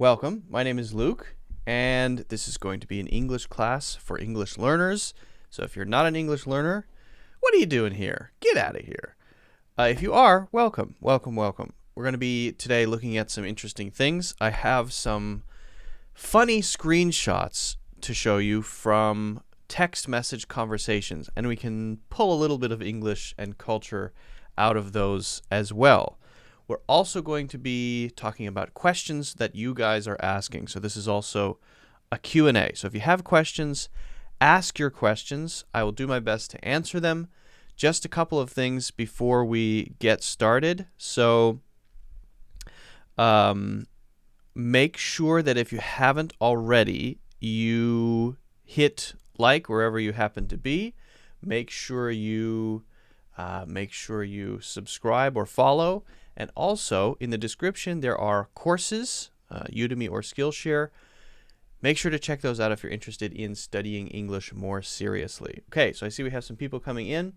Welcome, my name is Luke, and this is going to be an English class for English learners. So if you're not an English learner, what are you doing here? Get out of here. If you are, welcome, welcome, welcome. We're going to be today looking at some interesting things. I have some funny screenshots to show you from text message conversations, and we can pull a little bit of English and culture out of those as well. We're also going to be talking about questions that you guys are asking. So this is also a Q&A. So if you have questions, ask your questions. I will do my best to answer them. Just a couple of things before we get started. So make sure that if you haven't already, you hit like wherever you happen to be. Make sure you subscribe or follow. And also, in the description, there are courses, Udemy or Skillshare. Make sure to check those out if you're interested in studying English more seriously. Okay, so I see we have some people coming in.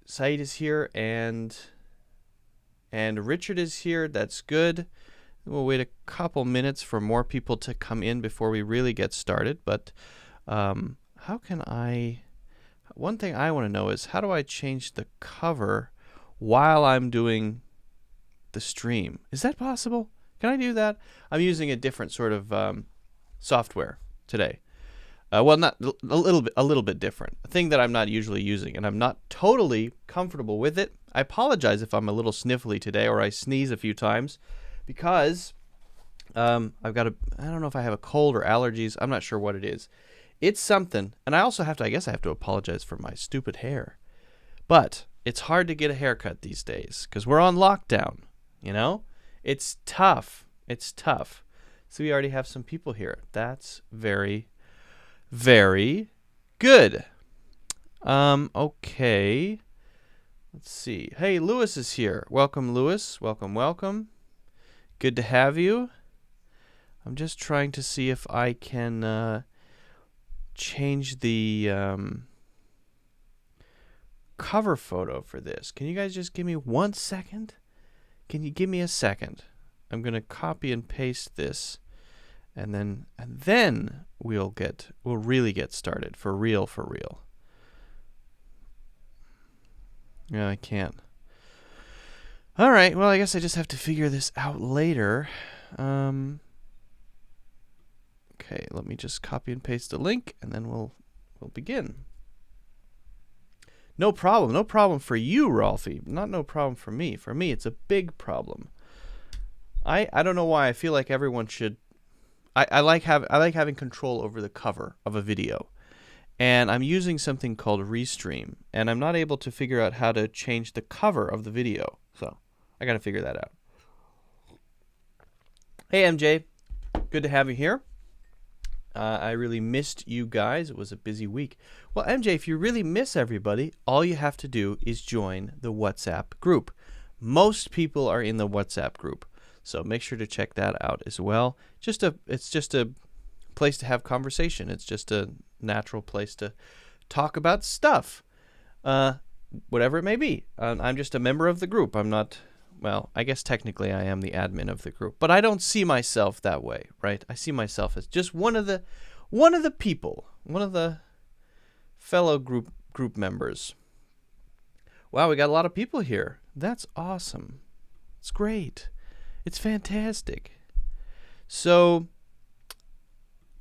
Saeed is here, and Richard is here. That's good. We'll wait a couple minutes for more people to come in before we really get started. But how can I... One thing I want to know is, how do I change the cover while I'm doing the stream? Is that possible? Can I do that? I'm using a different sort of software today. Well, not a little bit different. A thing that I'm not usually using, and I'm not totally comfortable with it. I apologize if I'm a little sniffly today or I sneeze a few times, because I've got I don't know if I have a cold or allergies. I'm not sure what it is. It's something, and I also I guess I have to apologize for my stupid hair. But it's hard to get a haircut these days because we're on lockdown, you know? It's tough. It's tough. So we already have some people here. That's very, very good. Okay. Let's see. Hey, Lewis is here. Welcome, Lewis. Welcome, welcome. Good to have you. I'm just trying to see if I can change the cover photo for this. Can you guys just give me 1 second? Can you give me a second? I'm going to copy and paste this, and then we'll really get started for real. Yeah, I can't. All right, well, I guess I just have to figure this out later. Okay, let me just copy and paste the link, and then we'll begin. No problem for you, Rolfie. No problem for me. For me, it's a big problem. I don't know why I feel like everyone should. I like having control over the cover of a video, and I'm using something called Restream, and I'm not able to figure out how to change the cover of the video. So I got to figure that out. Hey, MJ, good to have you here. I really missed you guys. It was a busy week. Well, MJ, if you really miss everybody, all you have to do is join the WhatsApp group. Most people are in the WhatsApp group, so make sure to check that out as well. It's just a place to have conversation. It's just a natural place to talk about stuff, whatever it may be. I'm just a member of the group. I'm not... Well, I guess technically I am the admin of the group, but I don't see myself that way, right? I see myself as just one of the people, one of the fellow group members. Wow, we got a lot of people here. That's awesome. It's great. It's fantastic. So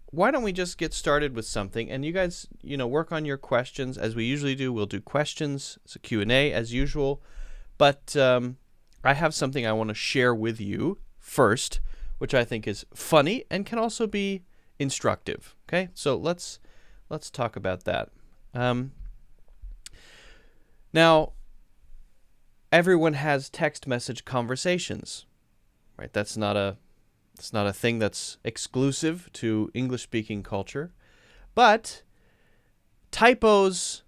why don't we just get started with something, and you guys, work on your questions as we usually do. We'll do questions. It's a Q&A as usual, but I have something I want to share with you first, which I think is funny and can also be instructive. Okay, so let's talk about that. Now, everyone has text message conversations, right? That's not a thing that's exclusive to English-speaking culture, but typos,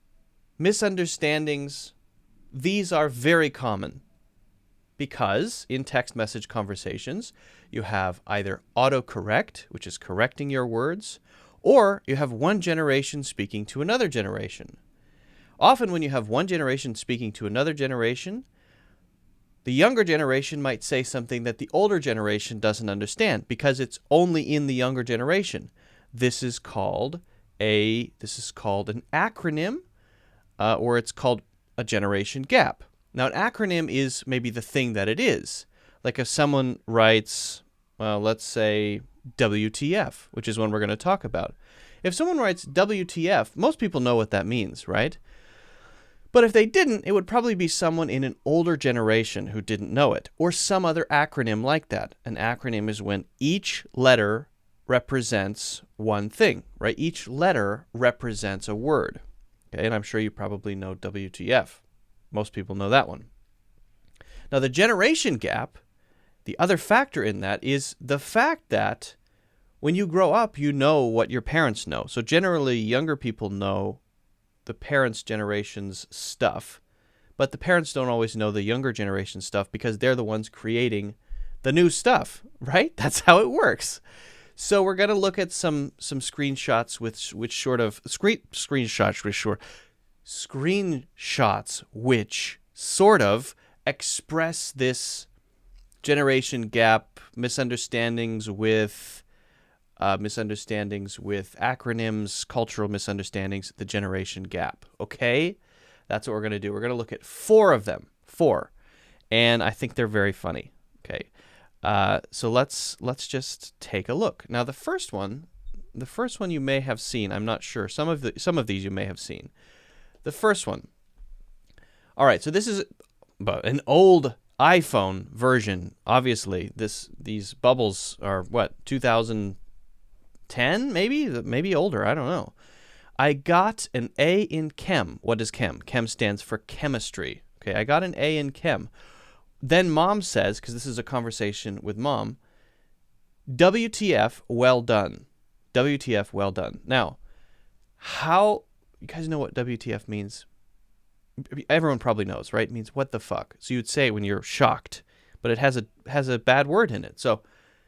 misunderstandings, these are very common. Because in text message conversations, you have either autocorrect, which is correcting your words, or you have one generation speaking to another generation. Often when you have one generation speaking to another generation, The younger generation might say something that the older generation doesn't understand because it's only in the younger generation. This is called an acronym, or it's called a generation gap. Now, an acronym is maybe the thing that it is. Like if someone writes, well, let's say WTF, which is one we're going to talk about. If someone writes WTF, most people know what that means, right? But if they didn't, it would probably be someone in an older generation who didn't know it, or some other acronym like that. An acronym is when each letter represents one thing, right? Each letter represents a word. Okay, and I'm sure you probably know WTF. Most people know that one. Now, the generation gap, the other factor in that is the fact that when you grow up, you know what your parents know. So generally, younger people know the parents' generation's stuff, but the parents don't always know the younger generation stuff because they're the ones creating the new stuff, right? That's how it works. So we're going to look at some screenshots which sort of express this generation gap, misunderstandings with acronyms, cultural misunderstandings, the generation gap. Okay? That's what we're going to do. We're going to look at 4 of them. 4. And I think they're very funny. Okay. So let's just take a look. Now the first one you may have seen. I'm not sure. Some of these you may have seen. The first one. All right, so this is an old iPhone version. Obviously, these bubbles are what, 2010 maybe older, I don't know. I got an A in chem. What is chem? Chem stands for chemistry. Okay, I got an A in chem. Then mom says, because this is a conversation with mom, WTF, well done. WTF, well done. Now, how, you guys know what WTF means? Everyone probably knows, right? It means what the fuck. So you would say when you're shocked, but it has a bad word in it. So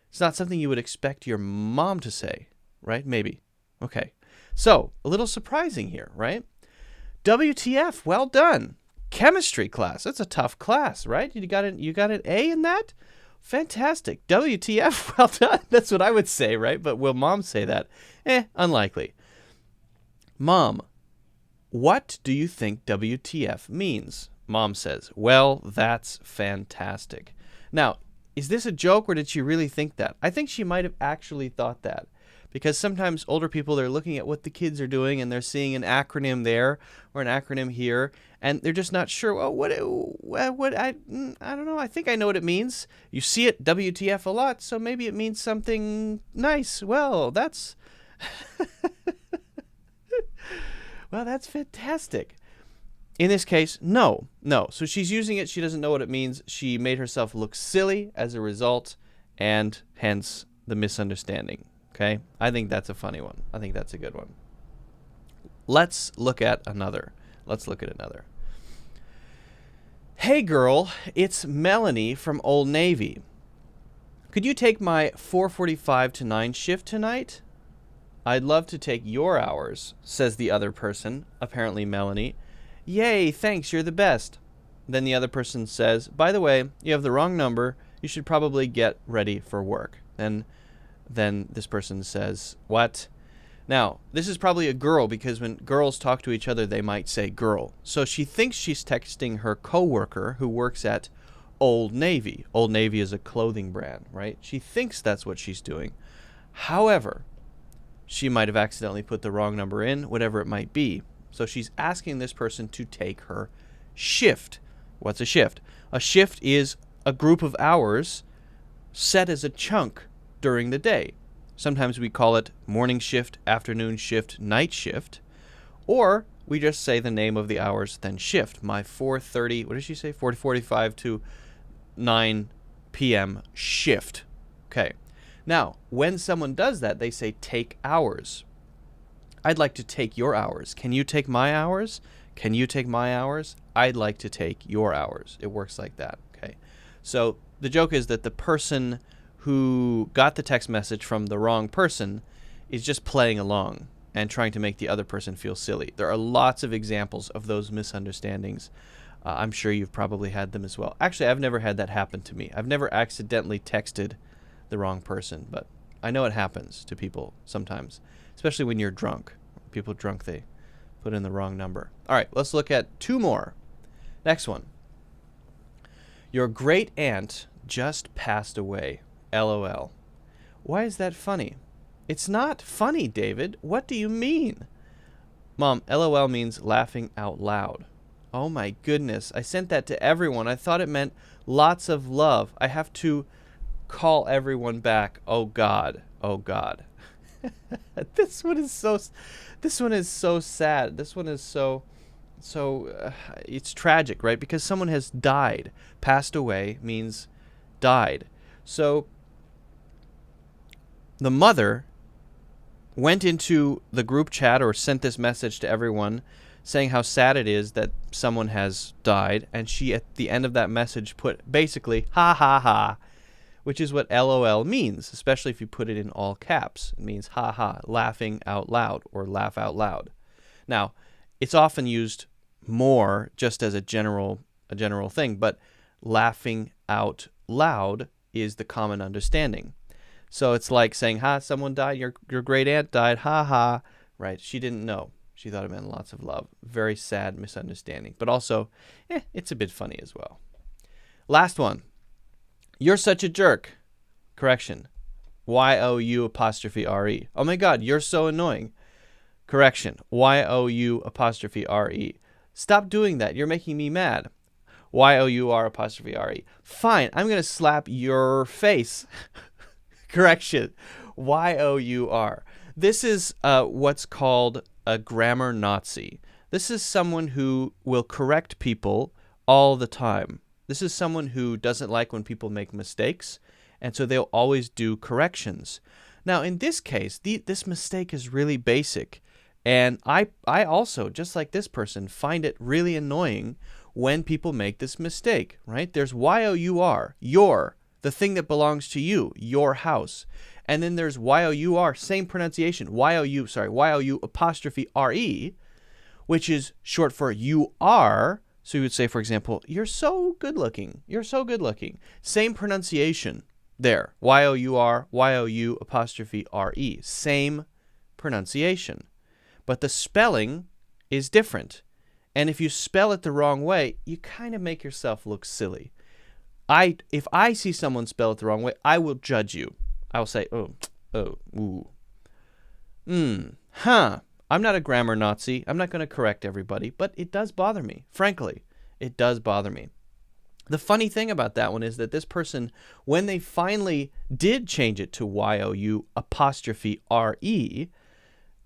it's not something you would expect your mom to say, right? Maybe. Okay. So a little surprising here, right? WTF, well done. Chemistry class. That's a tough class, right? You got an A in that? Fantastic. WTF, well done. That's what I would say, right? But will mom say that? Unlikely. Mom, what do you think WTF means? Mom says, well, that's fantastic. Now, is this a joke or did she really think that? I think she might have actually thought that. Because sometimes older people, they're looking at what the kids are doing and they're seeing an acronym there or an acronym here, and they're just not sure, I don't know, I think I know what it means. You see it, WTF, a lot, so maybe it means something nice. Well, that's that's fantastic. In this case, no. So she's using it, she doesn't know what it means. She made herself look silly as a result, and hence the misunderstanding. Okay, I think that's a funny one. I think that's a good one. Let's look at another. Hey girl, it's Melanie from Old Navy. Could you take my 4:45 to 9 shift tonight? I'd love to take your hours, says the other person, apparently Melanie. Yay, thanks, you're the best. Then the other person says, by the way, you have the wrong number. You should probably get ready for work. Then this person says, what? Now, this is probably a girl because when girls talk to each other, they might say girl. So she thinks she's texting her coworker who works at Old Navy. Old Navy is a clothing brand, right? She thinks that's what she's doing. However, she might have accidentally put the wrong number in, whatever it might be. So she's asking this person to take her shift. What's a shift? A shift is a group of hours set as a chunk during the day. Sometimes we call it morning shift, afternoon shift, night shift, or we just say the name of the hours, then shift. My 4:30, what did she say? 4:45 to 9 p.m. shift. Okay. Now, when someone does that, they say take hours. I'd like to take your hours. Can you take my hours? Can you take my hours? I'd like to take your hours. It works like that. Okay. So the joke is that the person who got the text message from the wrong person is just playing along and trying to make the other person feel silly. There are lots of examples of those misunderstandings. I'm sure you've probably had them as well. Actually, I've never had that happen to me. I've never accidentally texted the wrong person, but I know it happens to people sometimes, especially when you're drunk. People drunk, they put in the wrong number. All right, let's look at 2 more. Next one. Your great aunt just passed away. LOL. Why is that funny? It's not funny, David. What do you mean? Mom, LOL means laughing out loud. Oh my goodness. I sent that to everyone. I thought it meant lots of love. I have to call everyone back. Oh God. Oh God. This one is so sad. This one is so it's tragic, right? Because someone has died. Passed away means died. So the mother went into the group chat or sent this message to everyone saying how sad it is that someone has died, and she at the end of that message put basically ha ha ha, which is what LOL means, especially if you put it in all caps. It means ha ha, laughing out loud, or laugh out loud. Now, it's often used more just as a general thing, but laughing out loud is the common understanding. So it's like saying, ha, someone died, your great aunt died, ha ha, right? She didn't know. She thought it meant lots of love. Very sad misunderstanding, but also, it's a bit funny as well. Last one. You're such a jerk. Correction. YOU''re. Oh my God, you're so annoying. Correction. YOU''re. Stop doing that. You're making me mad. YOUR''re. Fine, I'm going to slap your face. Correction. YOUR. This is what's called a grammar Nazi. This is someone who will correct people all the time. This is someone who doesn't like when people make mistakes, and so they'll always do corrections. Now, in this case, this mistake is really basic, and I also, just like this person, find it really annoying when people make this mistake, right? There's YOUR, your, the thing that belongs to you, your house. And then there's YOUR, same pronunciation, YOU''re, which is short for you are. So you would say, for example, you're so good looking. You're so good looking. Same pronunciation there. YOUR, YOU''re. Same pronunciation. But the spelling is different. And if you spell it the wrong way, you kind of make yourself look silly. If I see someone spell it the wrong way, I will judge you. I will say, I'm not a grammar Nazi. I'm not going to correct everybody, but it does bother me. Frankly, it does bother me. The funny thing about that one is that this person, when they finally did change it to YOU''re,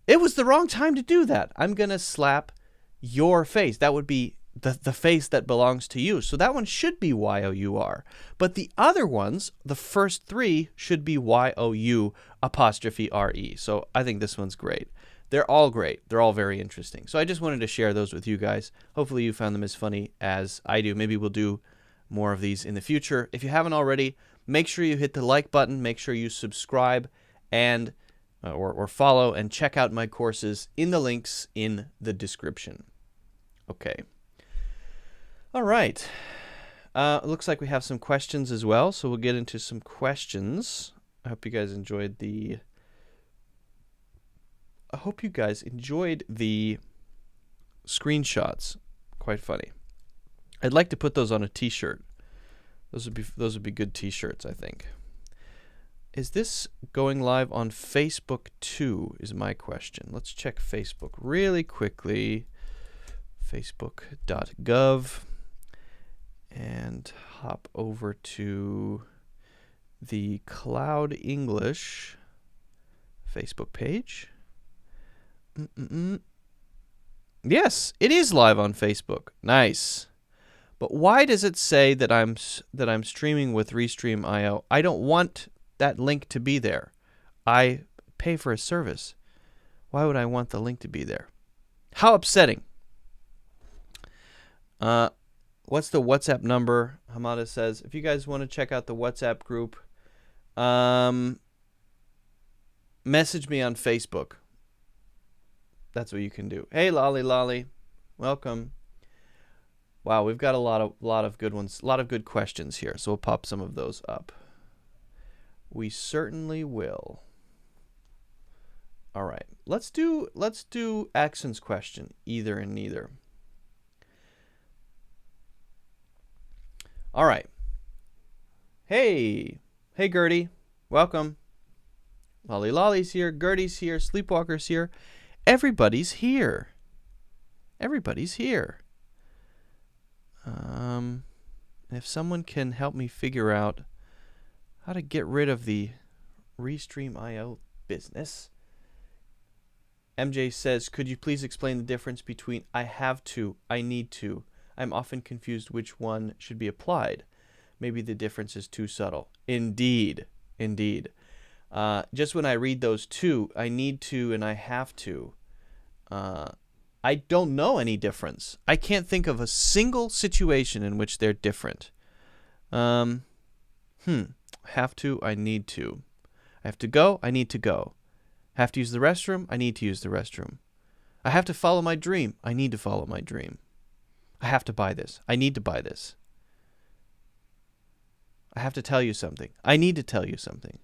it was the wrong time to do that. I'm going to slap your face. That would be the face that belongs to you. So that one should be YOUR. But the other ones, the first 3, should be YOU''re. So I think this one's great. They're all great. They're all very interesting. So I just wanted to share those with you guys. Hopefully you found them as funny as I do. Maybe we'll do more of these in the future. If you haven't already, make sure you hit the like button. Make sure you subscribe and or follow and check out my courses in the links in the description. Okay. All right. Looks like we have some questions as well, so we'll get into some questions. I hope you guys enjoyed the screenshots. Quite funny. I'd like to put those on a t-shirt. Those would be good t-shirts, I think. Is this going live on Facebook too, is my question. Let's check Facebook really quickly. Facebook.gov. And hop over to the Cloud English Facebook page. Yes, it is live on Facebook. Nice. But why does it say that I'm streaming with Restream.io? I don't want that link to be there. I pay for a service. Why would I want the link to be there? How upsetting. What's the WhatsApp number? Hamada says, if you guys want to check out the WhatsApp group, message me on Facebook. That's what you can do. Hey, Lolly, welcome. Wow, we've got a lot of good ones, a lot of good questions here. So we'll pop some of those up. We certainly will. All right, let's do accents question, either and neither. All right. Hey Gertie, welcome. Lolly Lolly's here, Gertie's here, Sleepwalker's here. Everybody's here. Everybody's here. If someone can help me figure out how to get rid of the Restream.io business. MJ says, could you please explain the difference between I have to, I need to? I'm often confused which one should be applied. Maybe the difference is too subtle. Indeed. Indeed. Just when I read those two, I need to and I have to, I don't know any difference. I can't think of a single situation in which they're different. Have to, I need to. I have to go, I need to go. Have to use the restroom, I need to use the restroom. I have to follow my dream, I need to follow my dream. I have to buy this, I need to buy this. I have to tell you something, I need to tell you something.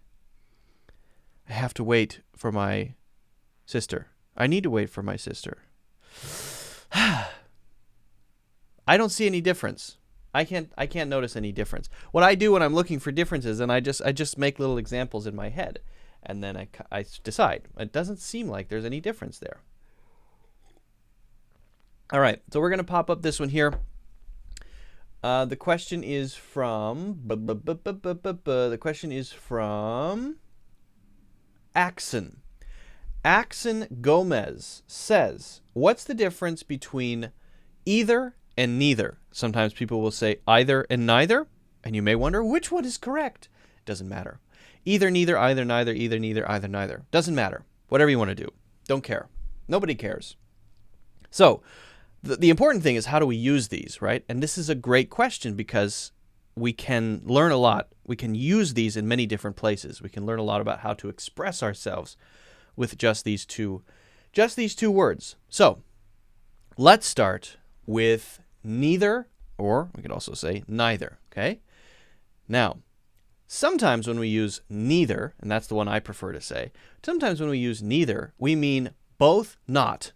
I have to wait for my sister, I need to wait for my sister. I don't see any difference. I can't notice any difference. What I do when I'm looking for differences, and I just make little examples in my head, and then I decide. It doesn't seem like there's any difference there. All right, so we're going to pop up this one here. The question is from Axon. Axon Gomez says, what's the difference between either and neither? Sometimes people will say either and neither, and you may wonder which one is correct. It doesn't matter. Either, neither, either, neither, either, neither, either, neither. Doesn't matter. Whatever you want to do. Don't care. Nobody cares. So the important thing is, how do we use these, right? And this is a great question because we can learn a lot. We can use these in many different places. We can learn a lot about how to express ourselves with just these two words. So let's start with neither, or we could also say neither, okay? Now, sometimes when we use neither, and that's the one I prefer to say, sometimes when we use neither, we mean both not,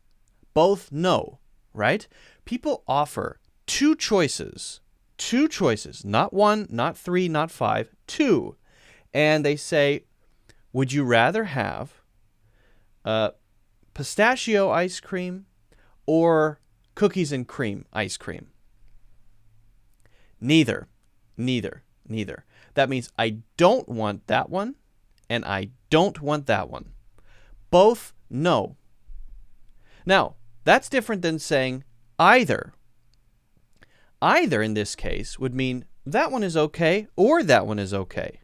both no, right? People offer two choices, not one, not three, not five, two. And they say, would you rather have pistachio ice cream or cookies and cream ice cream? Neither. That means I don't want that one and I don't want that one. Both no. Now, that's different than saying either. Either in this case would mean that one is okay or that one is okay.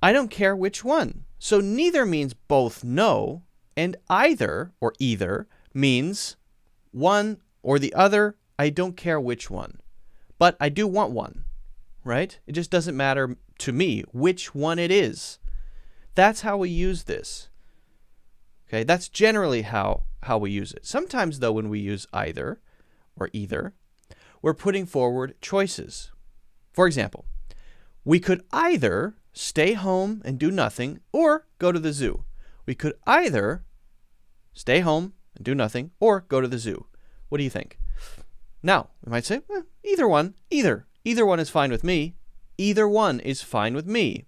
I don't care which one. So neither means both no, and either or either means one or the other. I don't care which one, but I do want one, right? It just doesn't matter to me which one it is. That's how we use this. Okay, that's generally how we use it. Sometimes, though, when we use either or either, we're putting forward choices. For example, we could either stay home and do nothing or go to the zoo. We could either stay home and do nothing or go to the zoo. What do you think? Now, we might say, either one, either. Either one is fine with me. Either one is fine with me.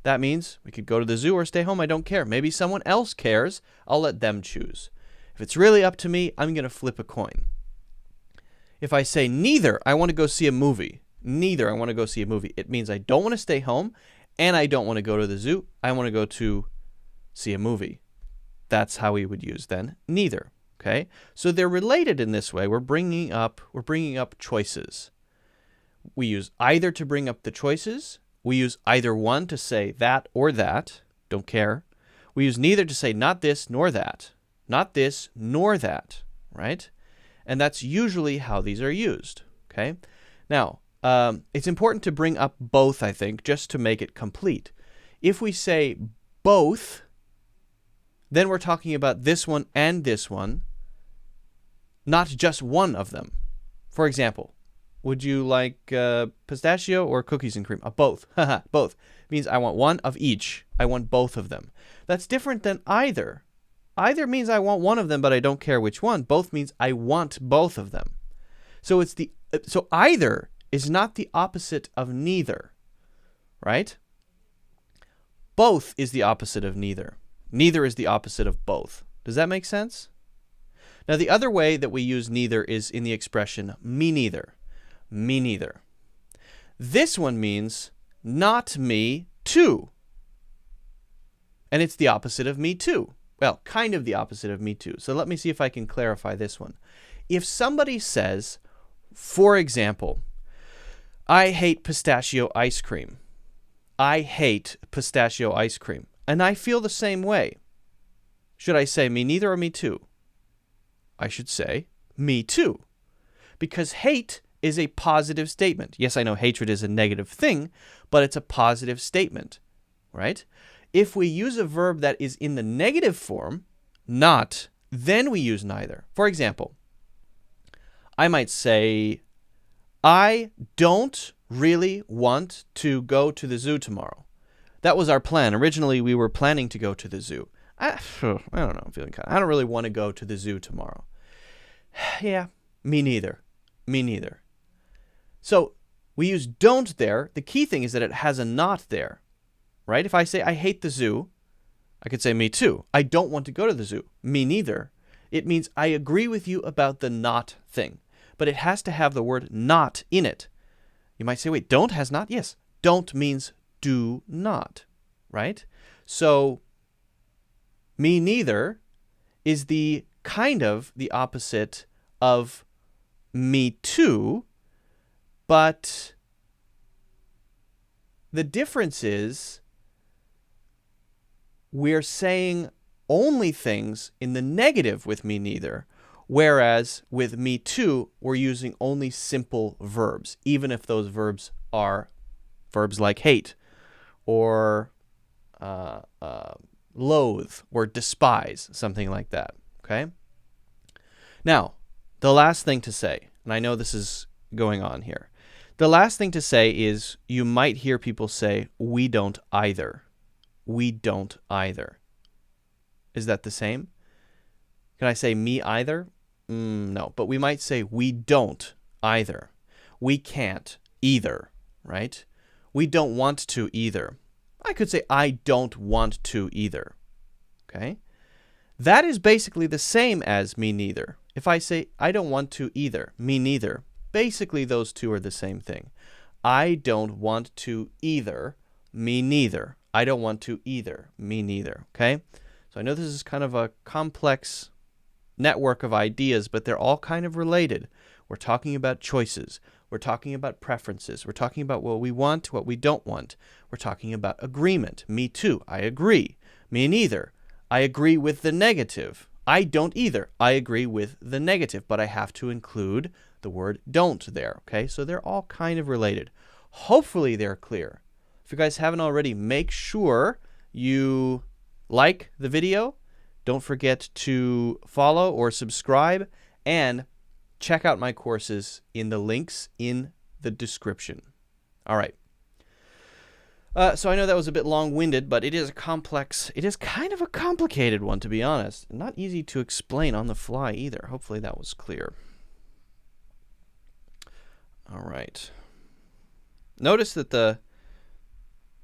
That means we could go to the zoo or stay home. I don't care. Maybe someone else cares. I'll let them choose. If it's really up to me, I'm going to flip a coin. If I say neither, I want to go see a movie. Neither, I want to go see a movie. It means I don't want to stay home and I don't want to go to the zoo. I want to go to see a movie. That's how we would use then neither. Okay? So they're related in this way. We're bringing up choices. We use either to bring up the choices. We use either one to say that or that. Don't care. We use neither to say not this nor that. Not this nor that. Right? And that's usually how these are used. Okay? Now, it's important to bring up both, I think, just to make it complete. If we say both, then we're talking about this one and this one, not just one of them. For example, would you like pistachio or cookies and cream? Both. Both. Means I want one of each. I want both of them. That's different than either. Either means I want one of them, but I don't care which one. Both means I want both of them. So so either is not the opposite of neither, right? Both is the opposite of neither. Neither is the opposite of both. Does that make sense? Now, the other way that we use neither is in the expression me neither. Me neither. This one means not me too. And it's the opposite of me too. Well, kind of the opposite of me too. So let me see if I can clarify this one. If somebody says, for example, I hate pistachio ice cream. I hate pistachio ice cream. And I feel the same way. Should I say me neither or me too? I should say me too. Because hate is a positive statement. Yes, I know hatred is a negative thing, but it's a positive statement, right? If we use a verb that is in the negative form, not, then we use neither. For example, I might say, I don't really want to go to the zoo tomorrow. That was our plan. Originally, we were planning to go to the zoo. I don't know. I'm feeling I don't really want to go to the zoo tomorrow. Yeah, me neither. Me neither. So we use don't there. The key thing is that it has a not there, right? If I say I hate the zoo, I could say me too. I don't want to go to the zoo. Me neither. It means I agree with you about the not thing, but it has to have the word not in it. You might say, wait, don't has not? Yes. Don't means do not, right? So me neither is the kind of the opposite of me too, but the difference is we're saying only things in the negative with me neither, whereas with me too, we're using only simple verbs, even if those verbs are verbs like hate or loathe or despise, something like that, okay? Now, the last thing to say, and I know this is going on here, the last thing to say is you might hear people say, we don't either. We don't either. Is that the same? Can I say me either? No, but we might say we don't either. We can't either, right? We don't want to either. I could say I don't want to either, okay? That is basically the same as me neither. If I say I don't want to either, me neither, basically those two are the same thing. I don't want to either, me neither. I don't want to either, me neither, okay? So I know this is kind of a complex network of ideas, but they're all kind of related. We're talking about choices. We're talking about preferences. We're talking about what we want, what we don't want. We're talking about agreement. Me too. I agree. Me neither. I agree with the negative. I don't either. I agree with the negative, but I have to include the word don't there, okay? So they're all kind of related. Hopefully they're clear. If you guys haven't already, make sure you like the video. Don't forget to follow or subscribe, and check out my courses in the links in the description. All right. So I know that was a bit long-winded, but it is kind of a complicated one, to be honest. Not easy to explain on the fly either. Hopefully that was clear. All right. Notice that the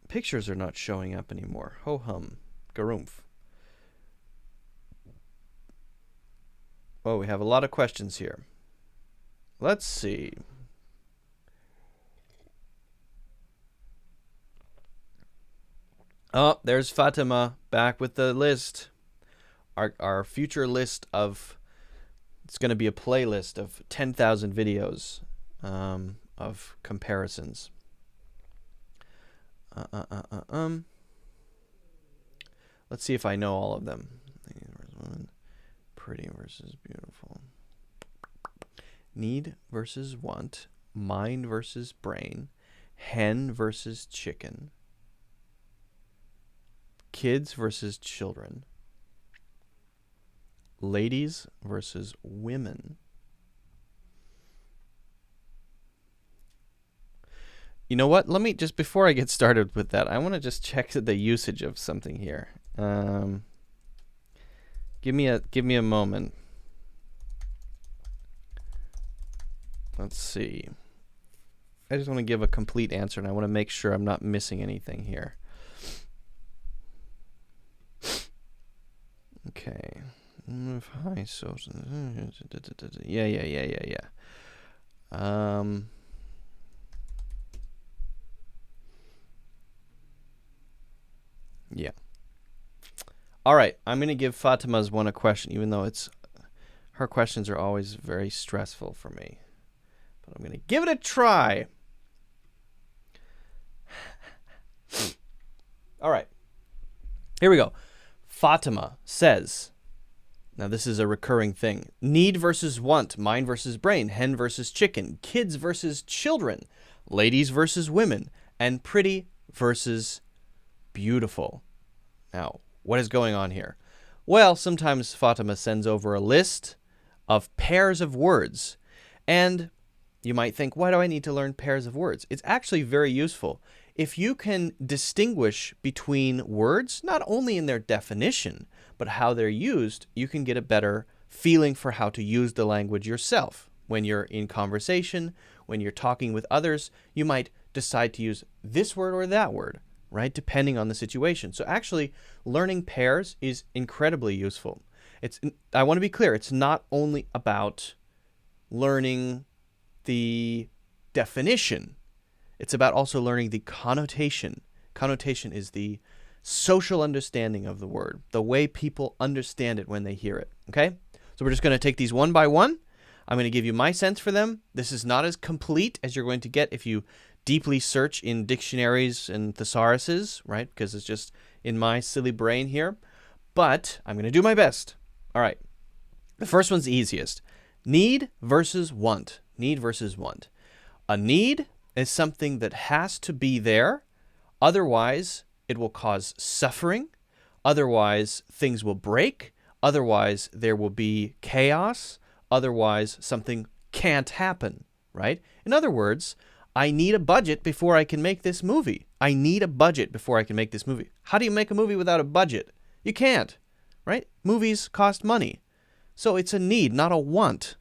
pictures are not showing up anymore. Ho-hum. Garumph. Oh, we have a lot of questions here. Let's see. Oh, there's Fatima back with the list. Our future list of, it's going to be a playlist of 10,000 videos of comparisons. Let's see if I know all of them. Pretty versus beautiful. Need versus want. Mind versus brain. Hen versus chicken. Kids versus children. Ladies versus women. You know what? Let me just, before I get started with that, I want to just check the usage of something here. Give me a moment. Let's see. I just want to give a complete answer, and I want to make sure I'm not missing anything here. Okay. Hi, so yeah. Yeah. All right. I'm going to give Fatima's one a question, even though her questions are always very stressful for me. But I'm going to give it a try. All right. Here we go. Fatima says, now this is a recurring thing, need versus want, mind versus brain, hen versus chicken, kids versus children, ladies versus women, and pretty versus beautiful. Now, what is going on here? Well, sometimes Fatima sends over a list of pairs of words, and you might think, why do I need to learn pairs of words? It's actually very useful. If you can distinguish between words, not only in their definition, but how they're used, you can get a better feeling for how to use the language yourself. When you're in conversation, when you're talking with others, you might decide to use this word or that word, right? Depending on the situation. So actually, learning pairs is incredibly useful. I want to be clear, it's not only about learning the definition. It's about also learning the connotation. Connotation is the social understanding of the word, the way people understand it when they hear it, okay? So we're just going to take these one by one. I'm going to give you my sense for them. This is not as complete as you're going to get if you deeply search in dictionaries and thesauruses, right? Because it's just in my silly brain here. But I'm going to do my best. All right. The first one's the easiest. Need versus want. Need versus want. A need is something that has to be there. Otherwise, it will cause suffering. Otherwise, things will break. Otherwise, there will be chaos. Otherwise, something can't happen, right? In other words, I need a budget before I can make this movie. I need a budget before I can make this movie. How do you make a movie without a budget? You can't, right? Movies cost money. So it's a need, not a want.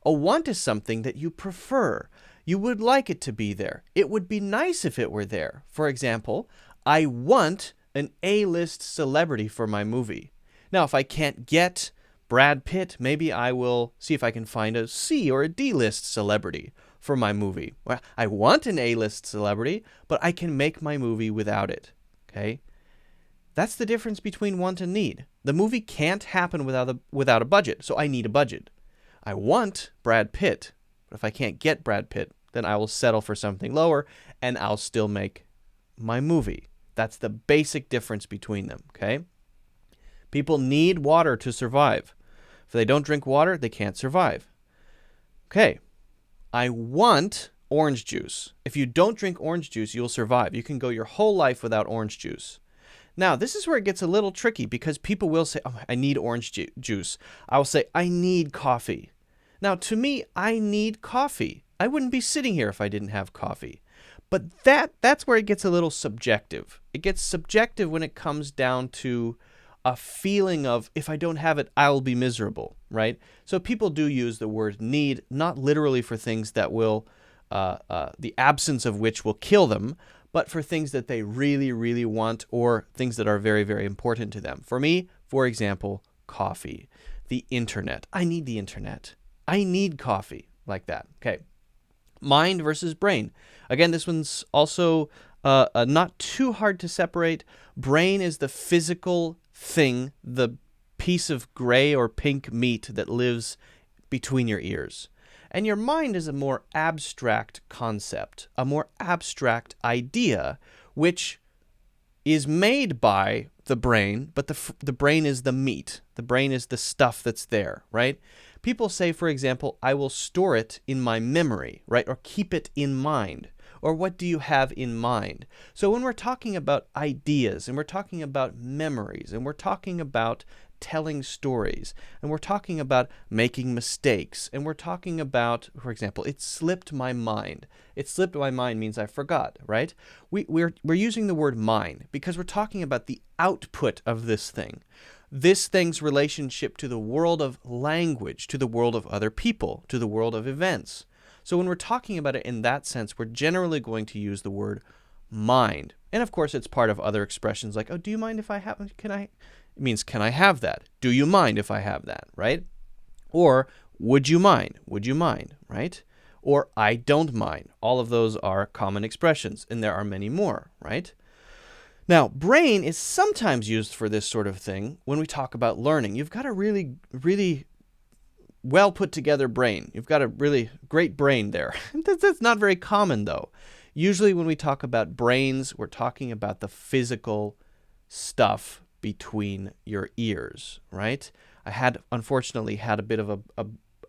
A want is something that you prefer. You would like it to be there. It would be nice if it were there. For example, I want an A-list celebrity for my movie. Now, if I can't get Brad Pitt, maybe I will see if I can find a C or a D-list celebrity for my movie. Well, I want an A-list celebrity, but I can make my movie without it. Okay? That's the difference between want and need. The movie can't happen without a budget, so I need a budget. I want Brad Pitt, but if I can't get Brad Pitt, then I will settle for something lower, and I'll still make my movie. That's the basic difference between them, okay? People need water to survive. If they don't drink water, they can't survive. Okay, I want orange juice. If you don't drink orange juice, you'll survive. You can go your whole life without orange juice. Now, this is where it gets a little tricky because people will say, oh, I need orange juice. I will say, I need coffee. Now, to me, I need coffee. I wouldn't be sitting here if I didn't have coffee. But that's where it gets a little subjective. It gets subjective when it comes down to a feeling of, if I don't have it, I'll be miserable, right? So people do use the word need, not literally for things that will, the absence of which will kill them, but for things that they really, really want or things that are very, very important to them. For me, for example, coffee, the internet. I need the internet. I need coffee, like that. Okay. Mind versus brain. Again, this one's also not too hard to separate. Brain is the physical thing, the piece of gray or pink meat that lives between your ears. And your mind is a more abstract concept, a more abstract idea, which is made by the brain, but the brain is the meat. The brain is the stuff that's there, right? People say, for example, I will store it in my memory, right? Or keep it in mind. or what do you have in mind? So when we're talking about ideas, and we're talking about memories, and we're talking about telling stories, and we're talking about making mistakes, and we're talking about, for example, it slipped my mind. It slipped my mind means I forgot, right? We're using the word mind because we're talking about the output of this thing's relationship to the world of language, to the world of other people, to the world of events. So when we're talking about it in that sense, we're generally going to use the word mind. And of course, it's part of other expressions like, oh, do you mind if I have, it means, can I have that? Do you mind if I have that, right? Or, would you mind? Would you mind, right? Or, I don't mind. All of those are common expressions, and there are many more, right? Now, brain is sometimes used for this sort of thing when we talk about learning. You've got a really, really well put together brain. You've got a really great brain there. That's not very common, though. Usually when we talk about brains, we're talking about the physical stuff between your ears, right? I unfortunately had a bit of a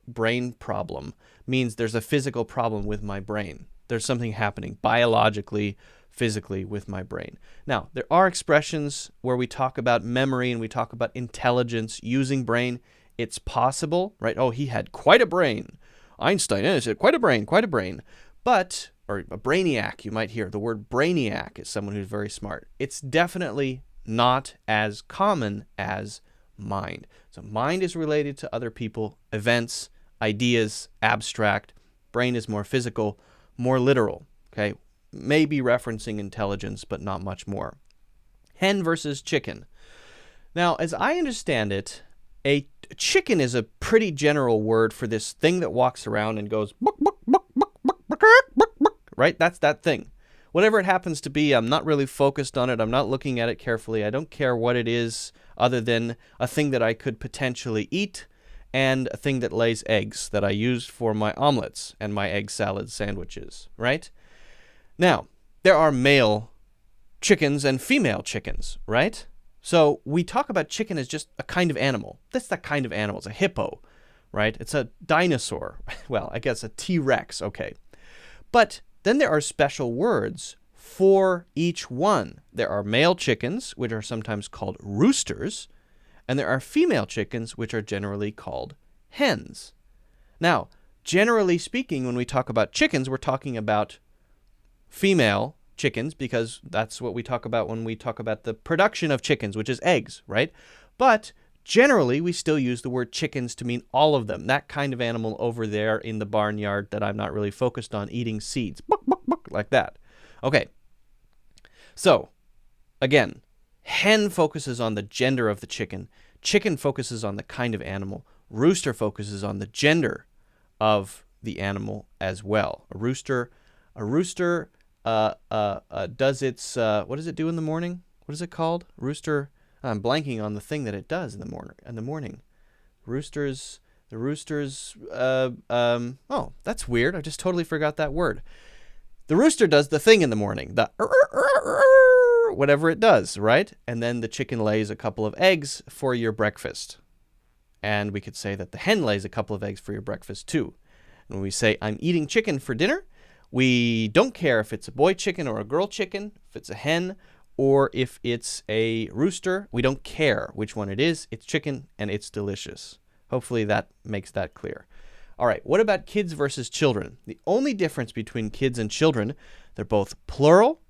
brain problem. Means there's a physical problem with my brain. There's something happening biologically, physically with my brain. Now, there are expressions where we talk about memory and we talk about intelligence using brain. It's possible, right? Oh, he had quite a brain. Einstein said quite a brain. But, or a brainiac, you might hear. The word brainiac is someone who's very smart. It's definitely not as common as mind. So mind is related to other people, events, ideas, abstract. Brain is more physical, more literal, okay? Maybe referencing intelligence, but not much more. Hen versus chicken. Now, as I understand it, a chicken is a pretty general word for this thing that walks around and goes, buck, buck, buck, buck, buck, buck, buck, buck, right? That's that thing. Whatever it happens to be, I'm not really focused on it. I'm not looking at it carefully. I don't care what it is other than a thing that I could potentially eat and a thing that lays eggs that I use for my omelets and my egg salad sandwiches, right? Now, there are male chickens and female chickens, right? So we talk about chicken as just a kind of animal. That's that kind of animal. It's a hippo, right? It's a dinosaur. Well, I guess a T-Rex, okay. But then there are special words for each one. There are male chickens, which are sometimes called roosters, and there are female chickens, which are generally called hens. Now, generally speaking, when we talk about chickens, we're talking about female chickens because that's what we talk about when we talk about the production of chickens, which is eggs, right? But generally, we still use the word chickens to mean all of them. That kind of animal over there in the barnyard that I'm not really focused on eating seeds. Buck, buck, buck, like that. Okay. So, again, hen focuses on the gender of the chicken. Chicken focuses on the kind of animal. Rooster focuses on the gender of the animal as well. A rooster does its, what does it do in the morning? What is it called? Rooster, I'm blanking on the thing that it does in the morning. The roosters, oh, that's weird. I just totally forgot that word. The rooster does the thing in the morning, the whatever it does, right? And then the chicken lays a couple of eggs for your breakfast. And we could say that the hen lays a couple of eggs for your breakfast too. And when we say, I'm eating chicken for dinner, we don't care if it's a boy chicken or a girl chicken, if it's a hen, or if it's a rooster. We don't care which one it is. It's chicken and it's delicious. Hopefully that makes that clear. All right, what about kids versus children? The only difference between kids and children, they're both plural,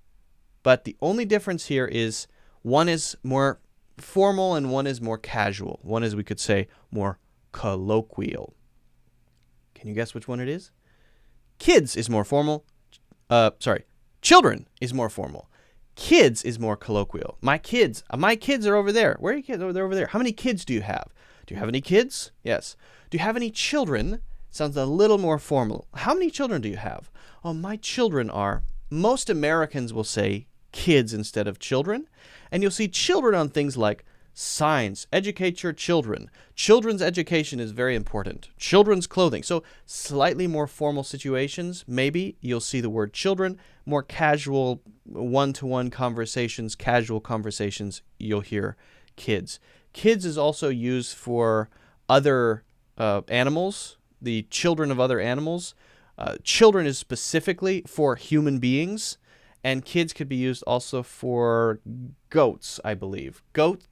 but the only difference here is one is more formal and one is more casual. One is, we could say, more colloquial. Can you guess which one it is? Kids is more formal. Children is more formal. Kids is more colloquial. My kids are over there. Where are your kids? Oh, they're over there. How many kids do you have? Do you have any kids? Yes. Do you have any children? Sounds a little more formal. How many children do you have? Oh, my children are. Most Americans will say kids instead of children. And you'll see children on things like signs. Educate your children. Children's education is very important. Children's clothing. So slightly more formal situations, maybe you'll see the word children. More casual one-to-one conversations, casual conversations, you'll hear kids. Kids is also used for other animals, the children of other animals. Children is specifically for human beings, and kids could be used also for goats, I believe. Goat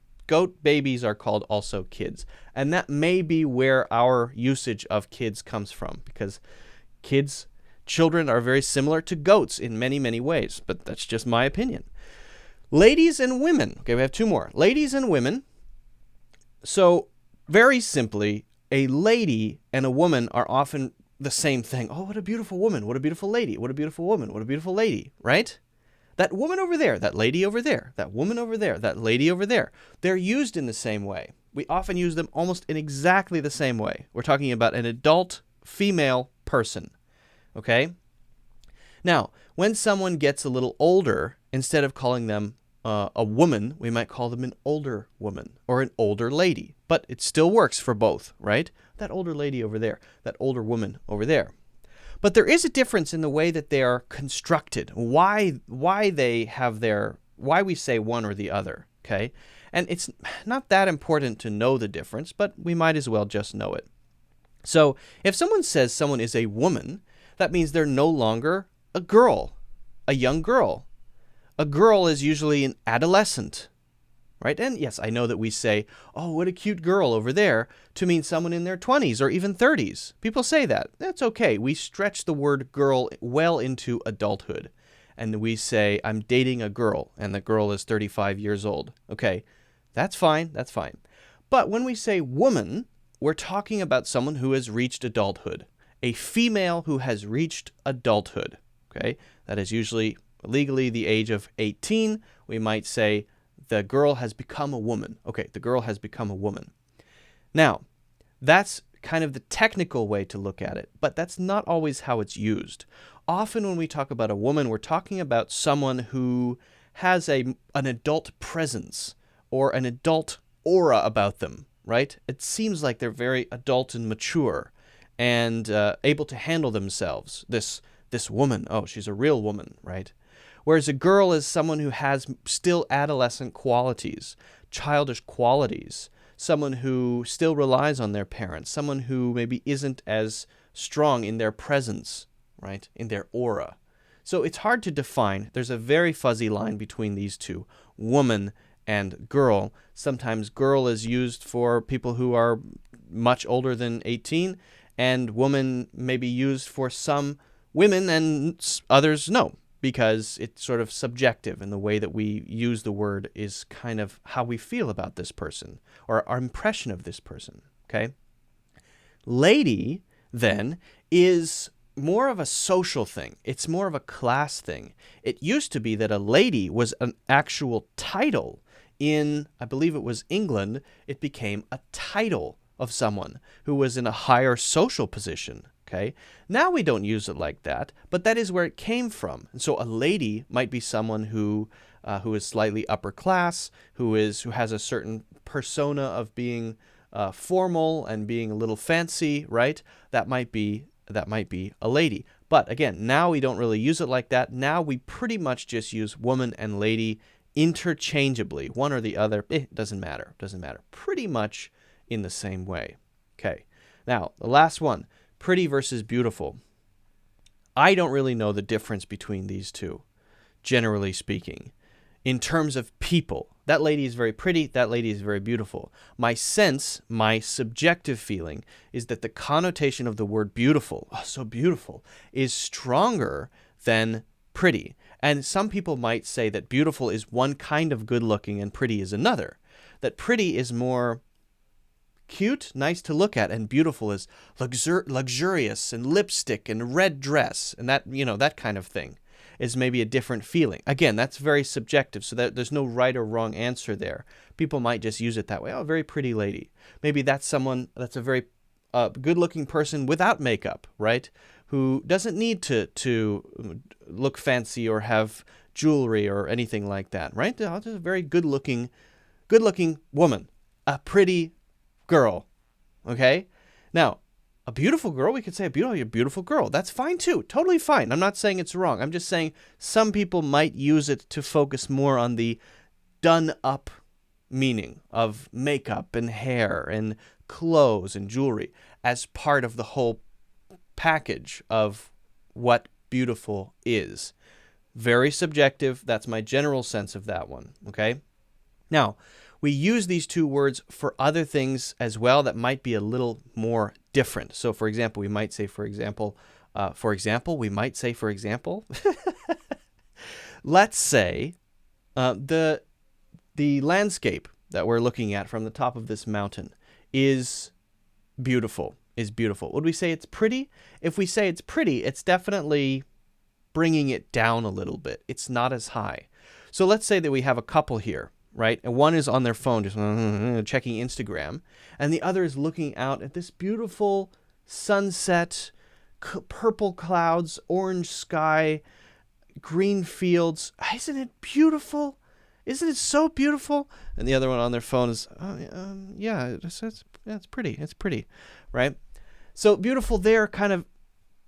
babies are called also kids. And that may be where our usage of kids comes from, because children are very similar to goats in many, many ways, but that's just my opinion. Ladies and women. Okay, we have two more. Ladies and women. So very simply, a lady and a woman are often the same thing. Oh, what a beautiful woman. What a beautiful lady. What a beautiful woman. What a beautiful lady, right? That woman over there, that lady over there, that woman over there, that lady over there. They're used in the same way. We often use them almost in exactly the same way. We're talking about an adult female person, okay? Now, when someone gets a little older, instead of calling them a woman, we might call them an older woman or an older lady. But it still works for both, right? That older lady over there, that older woman over there. But there is a difference in the way that they are constructed, why we say one or the other, okay? And it's not that important to know the difference, but we might as well just know it. So if someone says someone is a woman, that means they're no longer a girl, a young girl. A girl is usually an adolescent, right? And yes, I know that we say, oh, what a cute girl over there, to mean someone in their 20s or even 30s. People say that. That's okay. We stretch the word girl well into adulthood. And we say, I'm dating a girl, and the girl is 35 years old. Okay, that's fine. That's fine. But when we say woman, we're talking about someone who has reached adulthood. A female who has reached adulthood. Okay, that is usually legally the age of 18. We might say the girl has become a woman. Okay, the girl has become a woman. Now, that's kind of the technical way to look at it, but that's not always how it's used. Often when we talk about a woman, we're talking about someone who has an adult presence or an adult aura about them, right? It seems like they're very adult and mature and able to handle themselves. This woman, oh, she's a real woman, right? Whereas a girl is someone who has still adolescent qualities, childish qualities, someone who still relies on their parents, someone who maybe isn't as strong in their presence, right, in their aura. So it's hard to define. There's a very fuzzy line between these two, woman and girl. Sometimes girl is used for people who are much older than 18, and woman may be used for some women and others no, because it's sort of subjective, and the way that we use the word is kind of how we feel about this person or our impression of this person, okay? Lady, then, is more of a social thing. It's more of a class thing. It used to be that a lady was an actual title. In, I believe it was England, it became a title of someone who was in a higher social position. Okay. Now we don't use it like that, but that is where it came from. And so a lady might be someone who is slightly upper class, who has a certain persona of being formal and being a little fancy, right? That might be a lady. But again, now we don't really use it like that. Now we pretty much just use woman and lady interchangeably, one or the other. It doesn't matter. Pretty much in the same way. Okay. Now the last one. Pretty versus beautiful. I don't really know the difference between these two, generally speaking. In terms of people, that lady is very pretty, that lady is very beautiful. My sense, my subjective feeling, is that the connotation of the word beautiful, oh, so beautiful, is stronger than pretty. And some people might say that beautiful is one kind of good looking and pretty is another. That pretty is more cute, nice to look at, and beautiful is luxurious and lipstick and red dress and that, that kind of thing is maybe a different feeling. Again, that's very subjective, so that there's no right or wrong answer there. People might just use it that way. Oh, a very pretty lady. Maybe that's someone that's a very good-looking person without makeup, right? Who doesn't need to look fancy or have jewelry or anything like that, right? Just a very good-looking woman, a pretty girl, okay? Now, a beautiful girl, we could say you're a beautiful girl. That's fine too, totally fine. I'm not saying it's wrong. I'm just saying some people might use it to focus more on the done-up meaning of makeup and hair and clothes and jewelry as part of the whole package of what beautiful is. Very subjective. That's my general sense of that one. Okay. Now, we use these two words for other things as well that might be a little more different. So, for example, we might say, for example, let's say the landscape that we're looking at from the top of this mountain is beautiful. Would we say it's pretty? If we say it's pretty, it's definitely bringing it down a little bit. It's not as high. So let's say that we have a couple here, right? And one is on their phone just checking Instagram, and the other is looking out at this beautiful sunset, purple clouds, orange sky, green fields. Isn't it beautiful? Isn't it so beautiful? And the other one on their phone is, yeah, it's pretty. It's pretty, right? So beautiful there kind of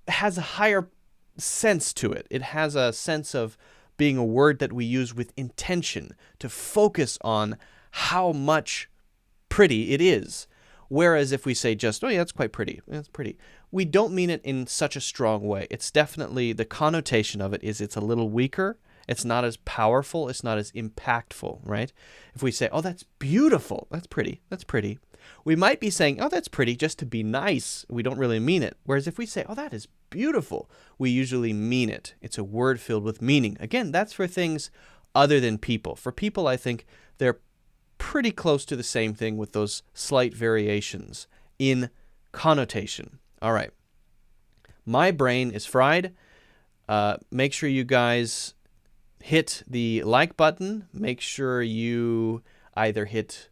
has a higher sense to it. It has a sense of being a word that we use with intention to focus on how much pretty it is. Whereas if we say just, oh yeah, it's quite pretty, it's pretty, we don't mean it in such a strong way. It's definitely, the connotation of it is it's a little weaker. It's not as powerful. It's not as impactful, right? If we say, oh, that's beautiful, that's pretty, we might be saying, oh, that's pretty just to be nice. We don't really mean it. Whereas if we say, oh, that is beautiful, we usually mean it. It's a word filled with meaning. Again, that's for things other than people. For people, I think they're pretty close to the same thing with those slight variations in connotation. All right. My brain is fried. Make sure you guys hit the like button. Make sure you either hit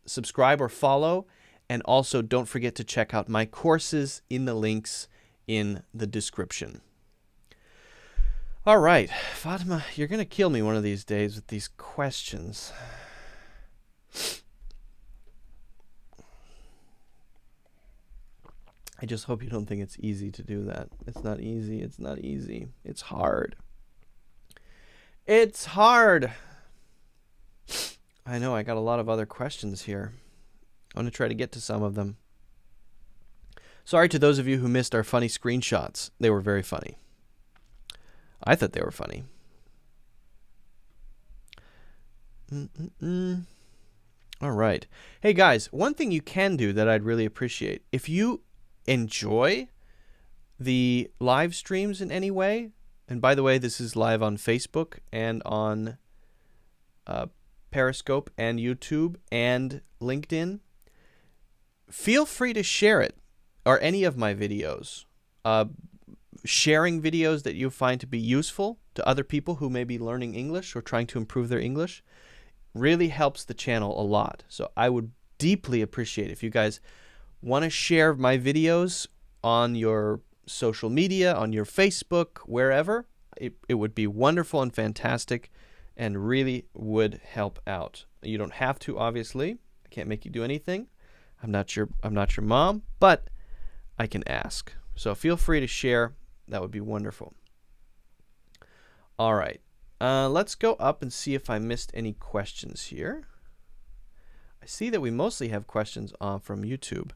subscribe or follow. And also don't forget to check out my courses in the links in the description. All right, Fatima, you're going to kill me one of these days with these questions. I just hope you don't think it's easy to do that. It's not easy. It's not easy. It's hard. It's hard. I know, I got a lot of other questions here. I'm going to try to get to some of them. Sorry to those of you who missed our funny screenshots. They were very funny. I thought they were funny. All right. Hey guys, one thing you can do that I'd really appreciate, if you enjoy the live streams in any way, and by the way, this is live on Facebook and on Periscope and YouTube and LinkedIn, feel free to share it or any of my videos. Sharing videos that you find to be useful to other people who may be learning English or trying to improve their English really helps the channel a lot. So I would deeply appreciate if you guys want to share my videos on your social media, on your Facebook, wherever. It would be wonderful and fantastic and really would help out. You don't have to, obviously. I can't make you do anything. I'm not your mom, but I can ask. So feel free to share. That would be wonderful. All right. Let's go up and see if I missed any questions here. I see that we mostly have questions from YouTube,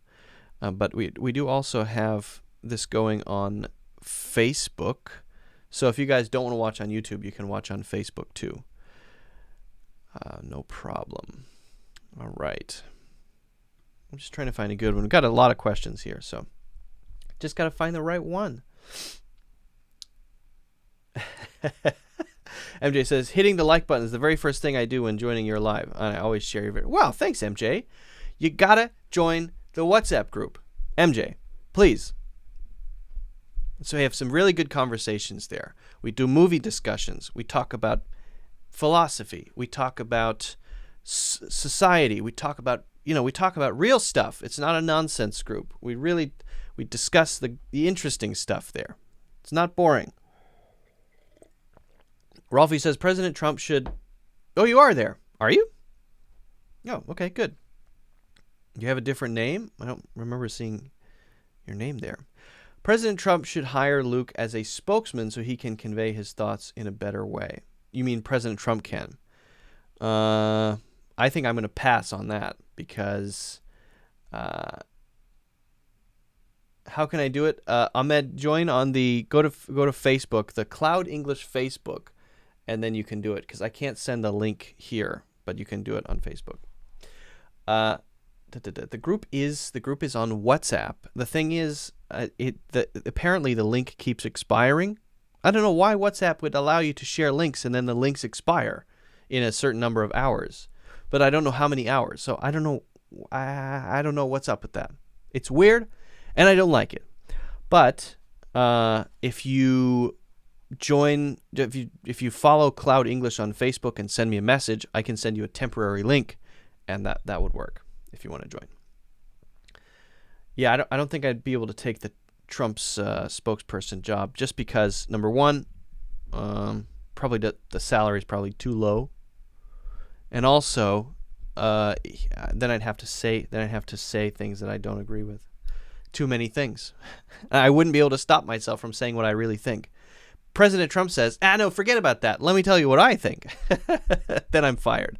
but we do also have this going on Facebook. So if you guys don't want to watch on YouTube, you can watch on Facebook too. No problem. All right. I'm just trying to find a good one. We've got a lot of questions here, so just got to find the right one. MJ says, hitting the like button is the very first thing I do when joining your live. And I always share your video. Wow, thanks, MJ. You got to join the WhatsApp group. MJ, please. So we have some really good conversations there. We do movie discussions. We talk about philosophy. We talk about society. We talk about, we talk about real stuff. It's not a nonsense group. We discuss the interesting stuff there. It's not boring. Rolfie says President Trump should... Oh, you are there. Are you? Oh, okay, good. You have a different name? I don't remember seeing your name there. President Trump should hire Luke as a spokesman so he can convey his thoughts in a better way. You mean President Trump can? I think I'm going to pass on that because how can I do it? Ahmed, join on the go to Facebook, the Cloud English Facebook, and then you can do it because I can't send the link here, but you can do it on Facebook. The group is on WhatsApp. The thing is, apparently the link keeps expiring. I don't know why WhatsApp would allow you to share links and then the links expire in a certain number of hours, but I don't know how many hours. So I don't know. I don't know what's up with that. It's weird, and I don't like it. But if you follow Cloud English on Facebook and send me a message, I can send you a temporary link, and that would work if you want to join. Yeah, I don't think I'd be able to take the Trump's spokesperson job just because, number one, probably the salary is probably too low, and also then I'd have to say things that I don't agree with. Too many things. I wouldn't be able to stop myself from saying what I really think. President Trump says, no, forget about that. Let me tell you what I think. Then I'm fired.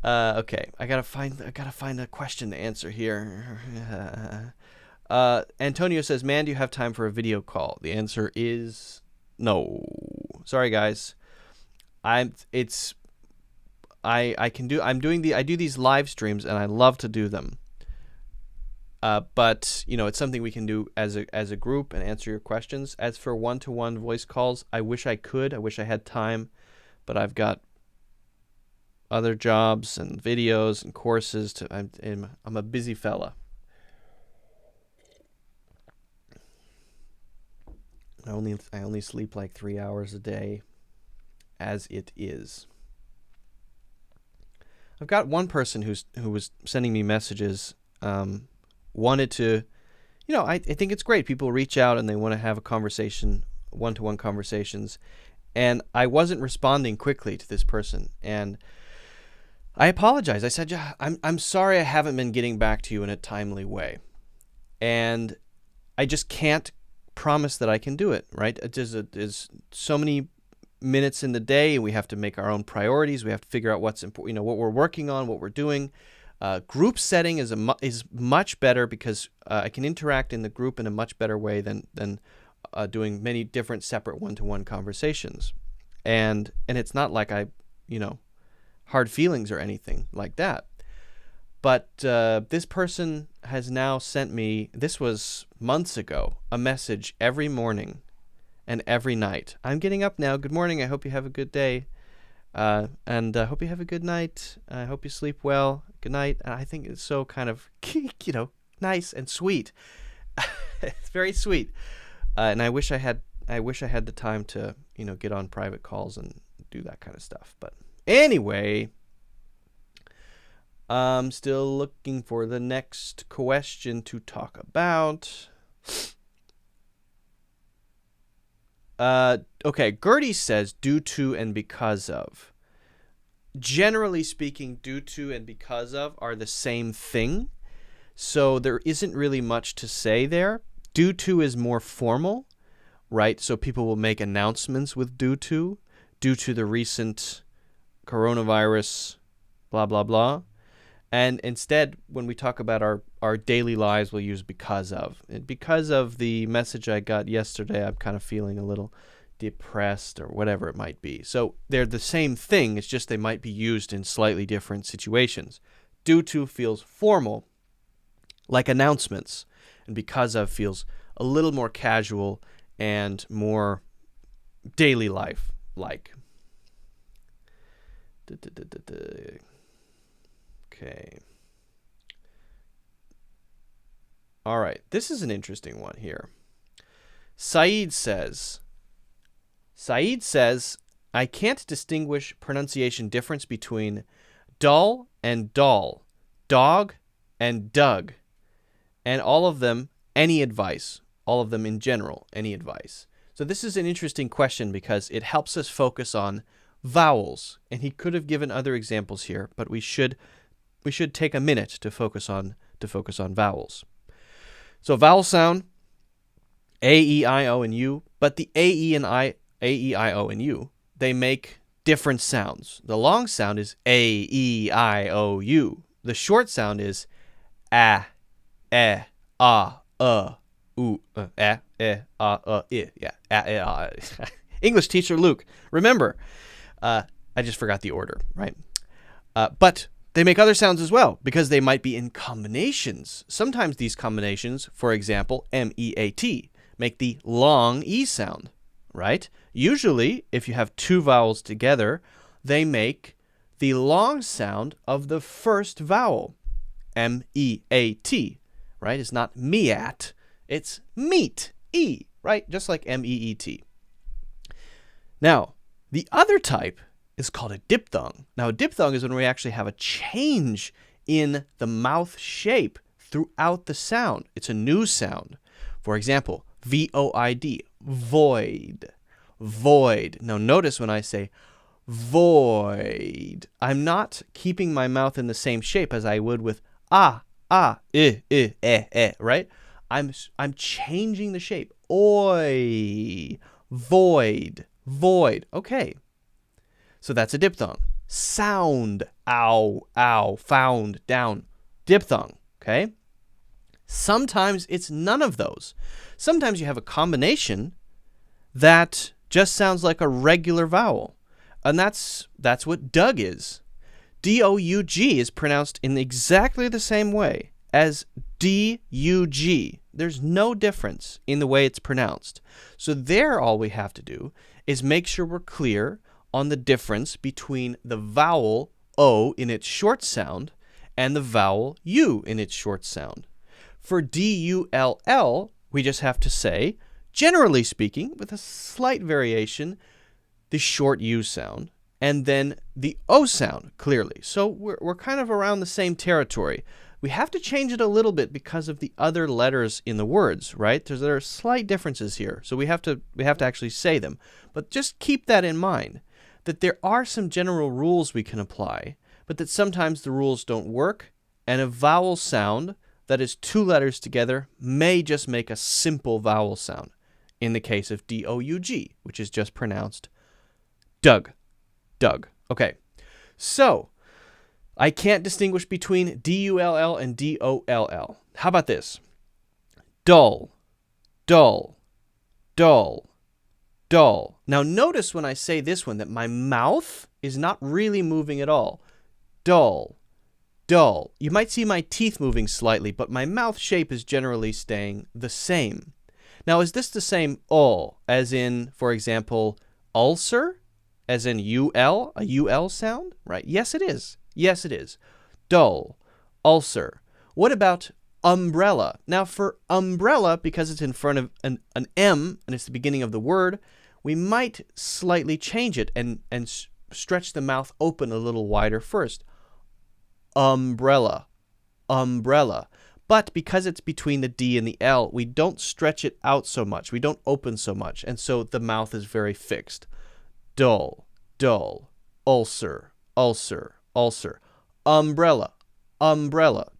Okay, I gotta find a question to answer here. Antonio says, man, do you have time for a video call? The answer is no. Sorry, guys. I do these live streams and I love to do them. But it's something we can do as a group and answer your questions. As for one-to-one voice calls, I wish I could. I wish I had time, but I've got other jobs and videos and courses. I'm a busy fella. I only sleep like 3 hours a day, as it is. I've got one person who was sending me messages. Wanted to, I think it's great. People reach out and they want to have a conversation, one-to-one conversations, and I wasn't responding quickly to this person, and I apologized. I said, yeah, I'm sorry I haven't been getting back to you in a timely way, and I just can't promise that I can do it. Right? There's so many minutes in the day, and we have to make our own priorities. We have to figure out what's important, what we're working on, what we're doing. Group setting is much better because I can interact in the group in a much better way than doing many different separate one-to-one conversations, and it's not like I hard feelings or anything like that. But this person has now sent me, this was months ago, a message every morning and every night. I'm getting up now. Good morning. I hope you have a good day. And I hope you have a good night. I hope you sleep well. Good night. And I think it's so kind of, nice and sweet. It's very sweet. And I wish I had the time to, get on private calls and do that kind of stuff. But anyway, I'm still looking for the next question to talk about. Okay, Gertie says due to and because of. Generally speaking, due to and because of are the same thing. So there isn't really much to say there. Due to is more formal, right? So people will make announcements with due to the recent coronavirus, blah, blah, blah. And instead, when we talk about our daily lives, we'll use because of. And because of the message I got yesterday, I'm kind of feeling a little depressed or whatever it might be. So they're the same thing. It's just they might be used in slightly different situations. Due to feels formal, like announcements. And because of feels a little more casual and more daily life like. Okay. All right. This is an interesting one here. Saeed says, I can't distinguish pronunciation difference between dull and doll, dog and Doug, and all of them, any advice, all of them in general, any advice. So this is an interesting question because it helps us focus on vowels, and he could have given other examples here, but we should take a minute to focus on vowels. So vowel sound, A, E, I, O, and U, but the A, E, I, O, and U, they make different sounds. The long sound is A, E, I, O, U. The short sound is A, E, A, oo, I. Yeah, English teacher Luke. Remember, I just forgot the order, right? But they make other sounds as well because they might be in combinations. Sometimes these combinations, for example, M-E-A-T, make the long E sound, right? Usually, if you have two vowels together, they make the long sound of the first vowel, M-E-A-T, right? It's not meat, it's meat, E, right? Just like M-E-E-T. Now, the other type is called a diphthong. Now, a diphthong is when we actually have a change in the mouth shape throughout the sound. It's a new sound. For example, V-O-I-D, void, void. Now, notice when I say void, I'm not keeping my mouth in the same shape as I would with right? I'm changing the shape. Oi, void, void. Okay. So that's a diphthong. Sound, ow, ow, found, down. Diphthong, okay? Sometimes it's none of those. Sometimes you have a combination that just sounds like a regular vowel. And that's what Doug is. D-O-U-G is pronounced in exactly the same way as D-U-G. There's no difference in the way it's pronounced. So there all we have to do is make sure we're clear on the difference between the vowel O in its short sound and the vowel U in its short sound. For D-U-L-L, we just have to say, generally speaking, with a slight variation, the short U sound, and then the O sound, clearly. So we're kind of around the same territory. We have to change it a little bit because of the other letters in the words, right? There are slight differences here, so we have to actually say them. But just keep that in mind, that there are some general rules we can apply, but that sometimes the rules don't work, and a vowel sound that is two letters together may just make a simple vowel sound, in the case of D-O-U-G, which is just pronounced Doug. Doug. Okay, so I can't distinguish between D-U-L-L and D-O-L-L. How about this? Dull, dull, dull, dull. Now notice when I say this one that my mouth is not really moving at all. Dull, dull. You might see my teeth moving slightly, but my mouth shape is generally staying the same. Now, is this the same ul, as in, for example, ulcer, as in UL, a UL sound, right? Yes, it is. Yes, it is. Dull, ulcer. What about umbrella? Now, for umbrella, because it's in front of an M and it's the beginning of the word, we might slightly change it and stretch the mouth open a little wider first. Umbrella, umbrella. But because it's between the D and the L, we don't stretch it out so much. We don't open so much. And so the mouth is very fixed. Dull, dull, ulcer, ulcer, ulcer. Umbrella, umbrella,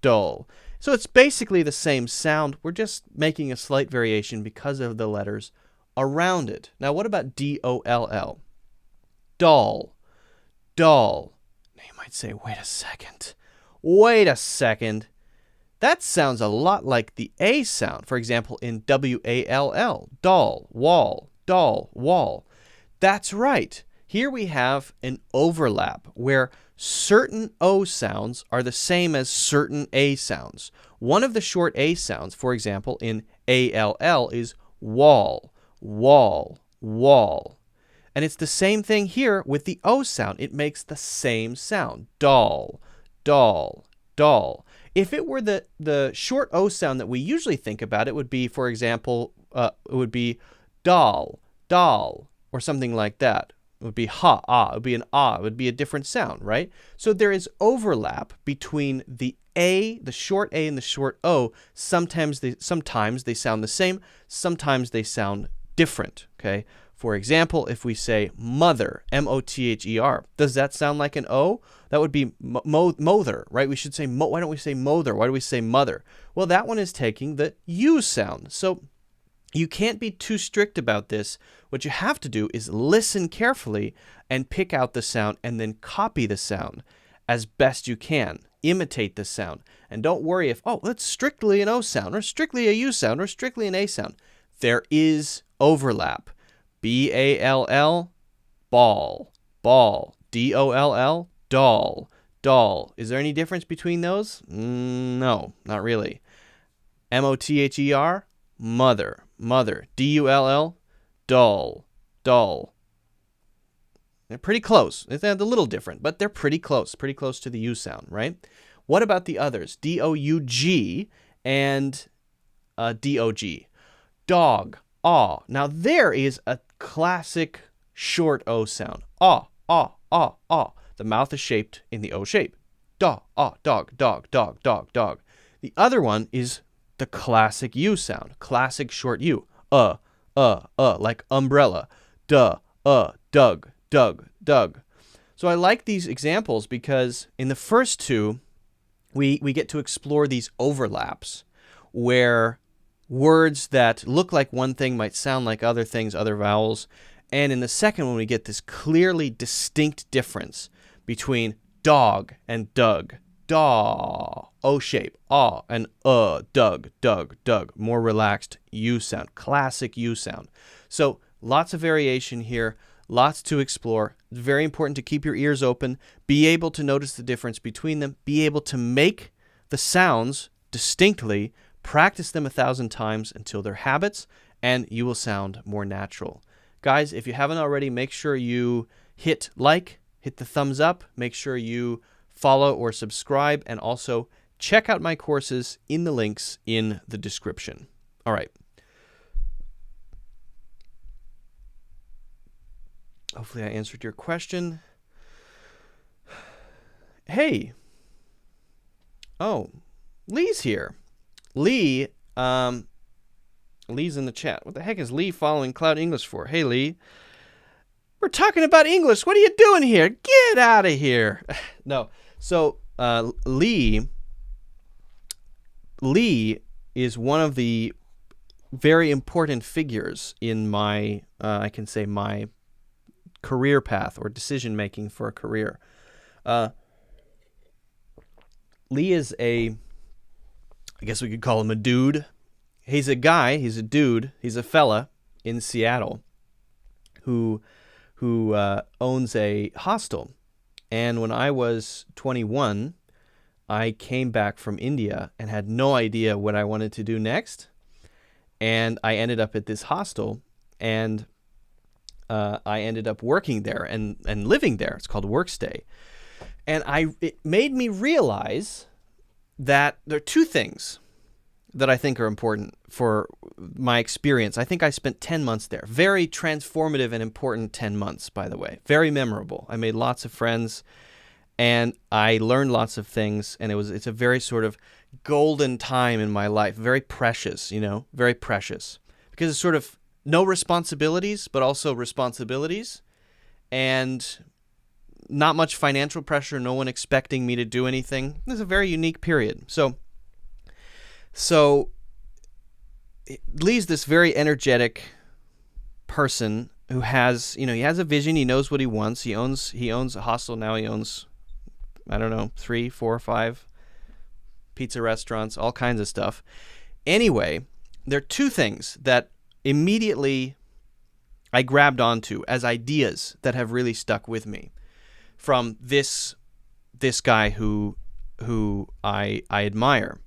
dull. So it's basically the same sound. We're just making a slight variation because of the letters around it. Now, what about D-O-L-L? Dull, dull. Now you might say, wait a second. Wait a second. That sounds a lot like the A sound. For example, in W-A-L-L, dull, wall, dull, wall. That's right. Here we have an overlap where certain O sounds are the same as certain A sounds. One of the short A sounds, for example, in A-L-L is wall, wall, wall. And it's the same thing here with the O sound. It makes the same sound. Dull, dull, dull. If it were the short O sound that we usually think about, it would be, for example, it would be doll, doll, or something like that. It would be ha, ah. It would be an ah. It would be a different sound, right? So there is overlap between the A, the short A, and the short O. Sometimes they sound the same. Sometimes they sound different, okay? For example, if we say mother, M-O-T-H-E-R, does that sound like an O? That would be mother, right? We should say, why don't we say mother? Why do we say mother? Well, that one is taking the U sound. So you can't be too strict about this. What you have to do is listen carefully and pick out the sound and then copy the sound. as best you can. Imitate the sound. And don't worry if, oh, that's strictly an O sound, or strictly a U sound, or strictly an A sound. There is overlap. B-A-L-L, ball, ball. D-O-L-L, doll, doll. Is there any difference between those? No, not really. M-O-T-H-E-R, mother, mother. D-U-L-L, dull, dull. They're pretty close. They're a little different, but they're pretty close to the U sound, right? What about the others? D-O-U-G and D-O-G. Dog, aw. Now there is a classic short O sound. Aw, aw, aw, aw. The mouth is shaped in the O shape. Dog, aw, dog, dog, dog, dog, dog. The other one is the classic U sound. Classic short U. Like umbrella. Duh, dug, dug, dug. So I like these examples because in the first two, we get to explore these overlaps where words that look like one thing might sound like other things, other vowels. And in the second one, we get this clearly distinct difference between dog and dug. Daw, O shape, aw, and dug, dug, dug. More relaxed U sound, classic U sound. So lots of variation here. Lots to explore. It's very important to keep your ears open, be able to notice the difference between them, be able to make the sounds distinctly, practice them 1,000 times until they're habits, and you will sound more natural. Guys, if you haven't already, make sure you hit like, hit the thumbs up, make sure you follow or subscribe, and also check out my courses in the links in the description. All right. Hopefully I answered your question. Hey. Oh, Lee's here. Lee, Lee's in the chat. What the heck is Lee following Cloud English for? Hey, Lee. We're talking about English. What are you doing here? Get out of here. No. So, Lee is one of the very important figures in my, I can say, my career path or decision making for a career. Lee is I guess we could call him a dude. He's a guy, he's a dude, he's a fella in Seattle who owns a hostel. And when I was 21, I came back from India and had no idea what I wanted to do next. And I ended up at this hostel, and I ended up working there and living there. It's called Workstay. And it made me realize that there are two things that I think are important for my experience. I think I spent 10 months there. Very transformative and important 10 months, by the way. Very memorable. I made lots of friends, and I learned lots of things, and it's a very sort of golden time in my life. Very precious, very precious. Because it's sort of no responsibilities, but also responsibilities, and not much financial pressure, no one expecting me to do anything. It's a very unique period. So Lee's this very energetic person who has, he has a vision. He knows what he wants. He owns a hostel now. He owns, I don't know, 3, 4, 5 pizza restaurants, all kinds of stuff. Anyway, there are two things that immediately I grabbed onto as ideas that have really stuck with me from this guy who I admire.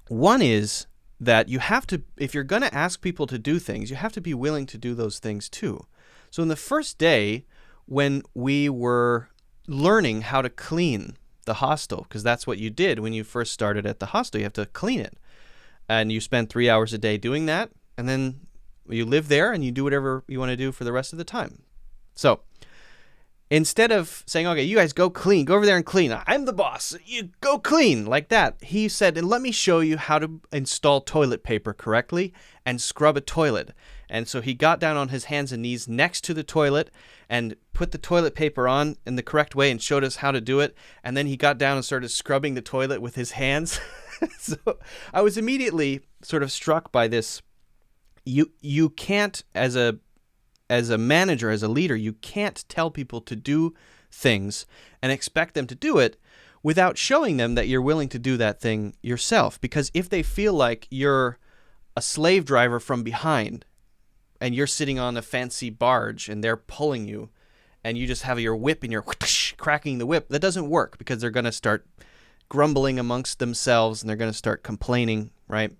One is that you have to, if you're going to ask people to do things, you have to be willing to do those things too. So in the first day, when we were learning how to clean the hostel, because that's what you did when you first started at the hostel, you have to clean it. And you spend 3 hours a day doing that, and then you live there and you do whatever you want to do for the rest of the time. So instead of saying, okay, you guys go over there and clean. I'm the boss. You go clean like that. He said, and let me show you how to install toilet paper correctly and scrub a toilet. And so he got down on his hands and knees next to the toilet and put the toilet paper on in the correct way and showed us how to do it. And then he got down and started scrubbing the toilet with his hands. So I was immediately sort of struck by this. You can't, as a manager, as a leader, you can't tell people to do things and expect them to do it without showing them that you're willing to do that thing yourself. Because if they feel like you're a slave driver from behind and you're sitting on a fancy barge and they're pulling you and you just have your whip and you're cracking the whip, that doesn't work, because they're going to start grumbling amongst themselves and they're going to start complaining, right?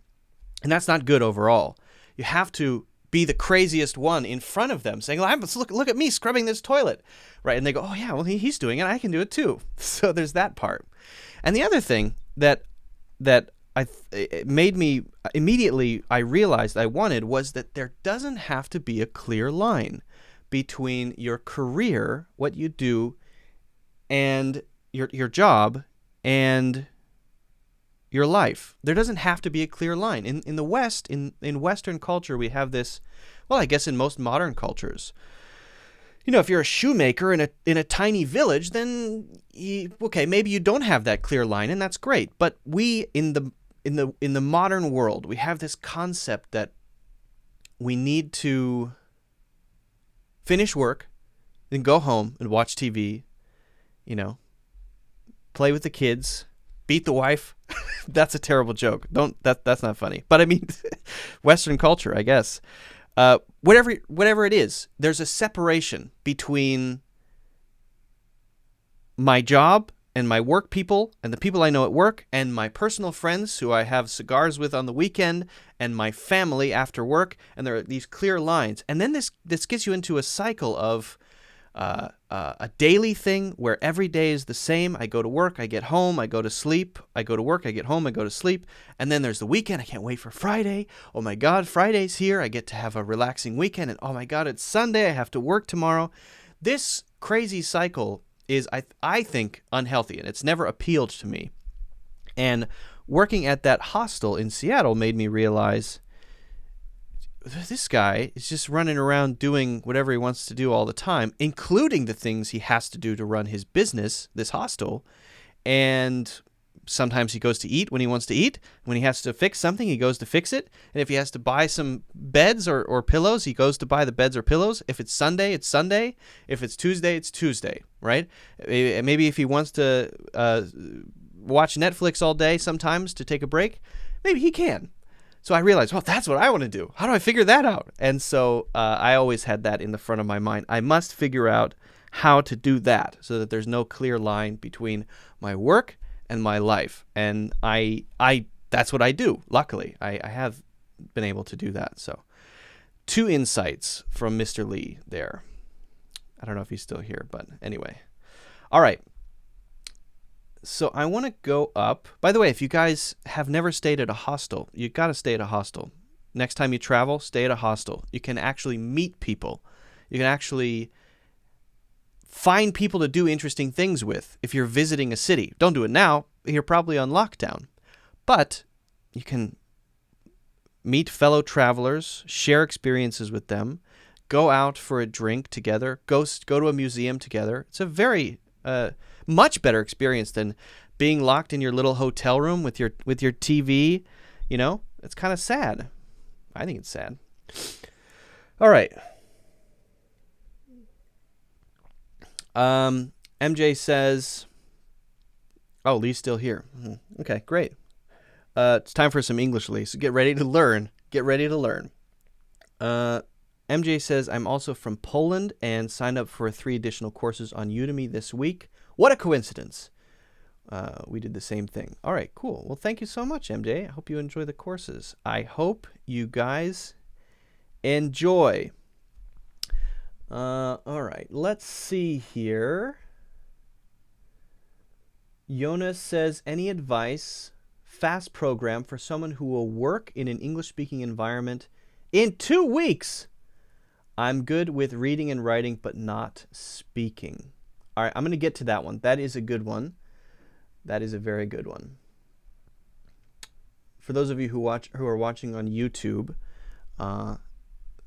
And that's not good overall. You have to be the craziest one in front of them, saying, look at me scrubbing this toilet, right? And they go, oh yeah, well he's doing it, I can do it too. So there's that part. And the other thing that it made me immediately, I realized I wanted, was that there doesn't have to be a clear line between your career, what you do, and your job and your life. There doesn't have to be a clear line. In the West, in Western culture, we have this, well, I guess in most modern cultures, if you're a shoemaker in a tiny village, then maybe you don't have that clear line, and that's great. But we in the modern world, we have this concept that we need to finish work, then go home and watch TV, play with the kids, beat the wife. That's a terrible joke. That's not funny. But I mean, Western culture, I guess. Whatever it is, there's a separation between my job and my work people and the people I know at work and my personal friends who I have cigars with on the weekend and my family after work. And there are these clear lines. And then this gets you into a cycle of a daily thing where every day is the same. I go to work, I get home, I go to sleep. I go to work, I get home, I go to sleep. And then there's the weekend. I can't wait for Friday. Oh my God, Friday's here. I get to have a relaxing weekend. And oh my God, it's Sunday. I have to work tomorrow. This crazy cycle is, I think, unhealthy, and it's never appealed to me. And working at that hostel in Seattle made me realize this guy is just running around doing whatever he wants to do all the time, including the things he has to do to run his business, this hostel. And sometimes he goes to eat when he wants to eat. When he has to fix something, he goes to fix it. And if he has to buy some beds or pillows, he goes to buy the beds or pillows. If it's Sunday, it's Sunday. If it's Tuesday, it's Tuesday, right? Maybe if he wants to watch Netflix all day sometimes to take a break, maybe he can. So I realized, well, that's what I want to do. How do I figure that out? And so I always had that in the front of my mind. I must figure out how to do that so that there's no clear line between my work and my life. And I that's what I do. Luckily, I have been able to do that. So 2 insights from Mr. Lee there. I don't know if he's still here, but anyway. All right. So I want to go up. By the way, if you guys have never stayed at a hostel, you got to stay at a hostel. Next time you travel, stay at a hostel. You can actually meet people. You can actually find people to do interesting things with if you're visiting a city. Don't do it now. You're probably on lockdown. But you can meet fellow travelers, share experiences with them, go out for a drink together, go to a museum together. It's a very much better experience than being locked in your little hotel room with your TV. It's kind of sad. I think it's sad. All right. MJ says, oh, Lee's still here. Okay, great. It's time for some English, Lee. So get ready to learn. MJ says, I'm also from Poland and signed up for 3 additional courses on Udemy this week. What a coincidence. We did the same thing. All right, cool. Well, thank you so much, MJ. I hope you enjoy the courses. I hope you guys enjoy. All right, let's see here. Jonas says, any advice, fast program for someone who will work in an English-speaking environment in 2 weeks? I'm good with reading and writing, but not speaking. All right, I'm going to get to that one. That is a good one. That is a very good one. For those of you who are watching on YouTube,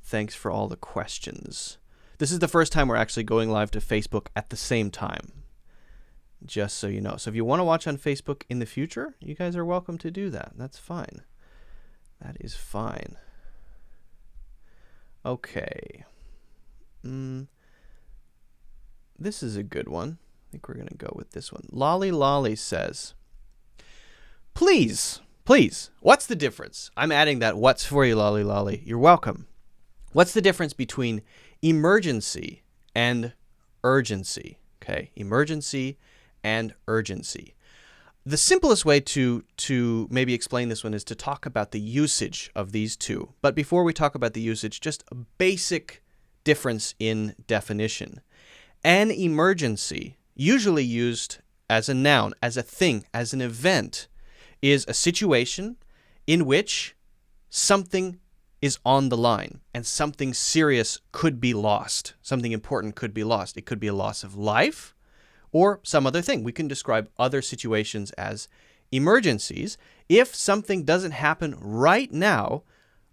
thanks for all the questions. This is the first time we're actually going live to Facebook at the same time, just so you know. So if you want to watch on Facebook in the future, you guys are welcome to do that. That's fine. That is fine. Okay. this is a good one. I think we're going to go with this one. Lolly Lolly says, please, what's the difference? I'm adding that what's for you, Lolly Lolly. You're welcome. What's the difference between emergency and urgency? Okay, emergency and urgency. The simplest way to maybe explain this one is to talk about the usage of these two. But before we talk about the usage, just a basic difference in definition. An emergency, usually used as a noun, as a thing, as an event, is a situation in which something is on the line and something serious could be lost. Something important could be lost. It could be a loss of life or some other thing. We can describe other situations as emergencies. If something doesn't happen right now,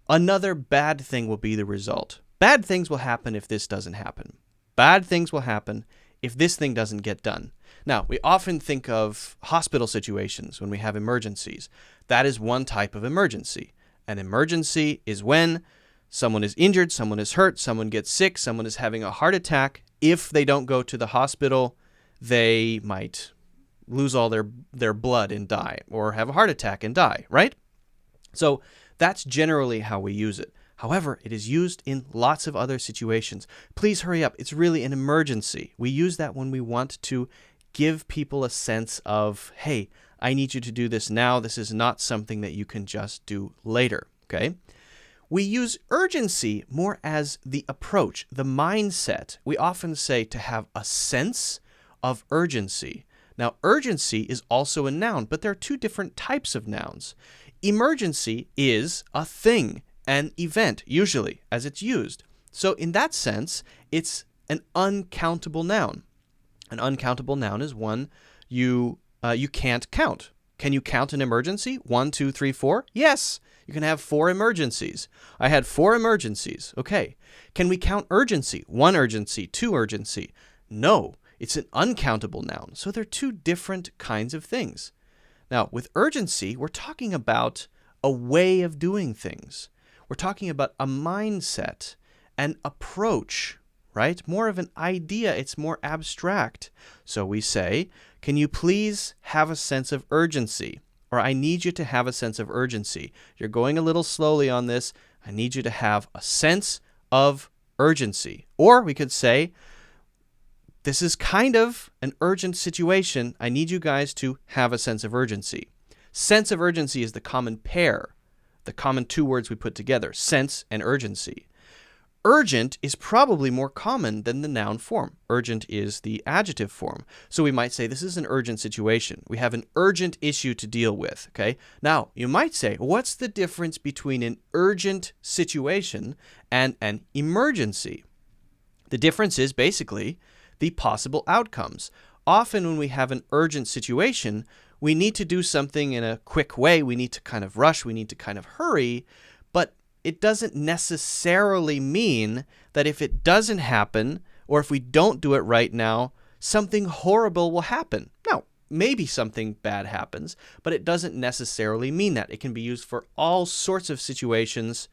another bad thing will be the result. Bad things will happen if this doesn't happen. Bad things will happen if this thing doesn't get done. Now, we often think of hospital situations when we have emergencies. That is one type of emergency. An emergency is when someone is injured, someone is hurt, someone gets sick, someone is having a heart attack. If they don't go to the hospital, they might lose all their blood and die, or have a heart attack and die, right? So that's generally how we use it. However, it is used in lots of other situations. Please hurry up. It's really an emergency. We use that when we want to give people a sense of, hey, I need you to do this now. This is not something that you can just do later, okay? We use urgency more as the approach, the mindset. We often say to have a sense of urgency. Now, urgency is also a noun, but there are two different types of nouns. Emergency is a thing, an event, usually, as it's used. So in that sense, it's an uncountable noun. An uncountable noun is one you can't count. Can you count an emergency? 1, 2, 3, 4? Yes, you can have 4 emergencies. I had 4 emergencies. Okay. Can we count urgency? 1 urgency, 2 urgency? No, it's an uncountable noun. So they're two different kinds of things. Now, with urgency, we're talking about a way of doing things. We're talking about a mindset, an approach, right? More of an idea. It's more abstract. So we say, can you please have a sense of urgency? Or I need you to have a sense of urgency. You're going a little slowly on this. I need you to have a sense of urgency. Or we could say, this is kind of an urgent situation. I need you guys to have a sense of urgency. Sense of urgency is the common pair, the common two words we put together, sense and urgency. Urgent is probably more common than the noun form. Urgent is the adjective form. So we might say this is an urgent situation. We have an urgent issue to deal with, okay? Now, you might say, what's the difference between an urgent situation and an emergency? The difference is basically the possible outcomes. Often when we have an urgent situation, we need to do something in a quick way. We need to kind of rush. We need to kind of hurry. But it doesn't necessarily mean that if it doesn't happen, or if we don't do it right now, something horrible will happen. Now, maybe something bad happens, but it doesn't necessarily mean that. It can be used for all sorts of situations,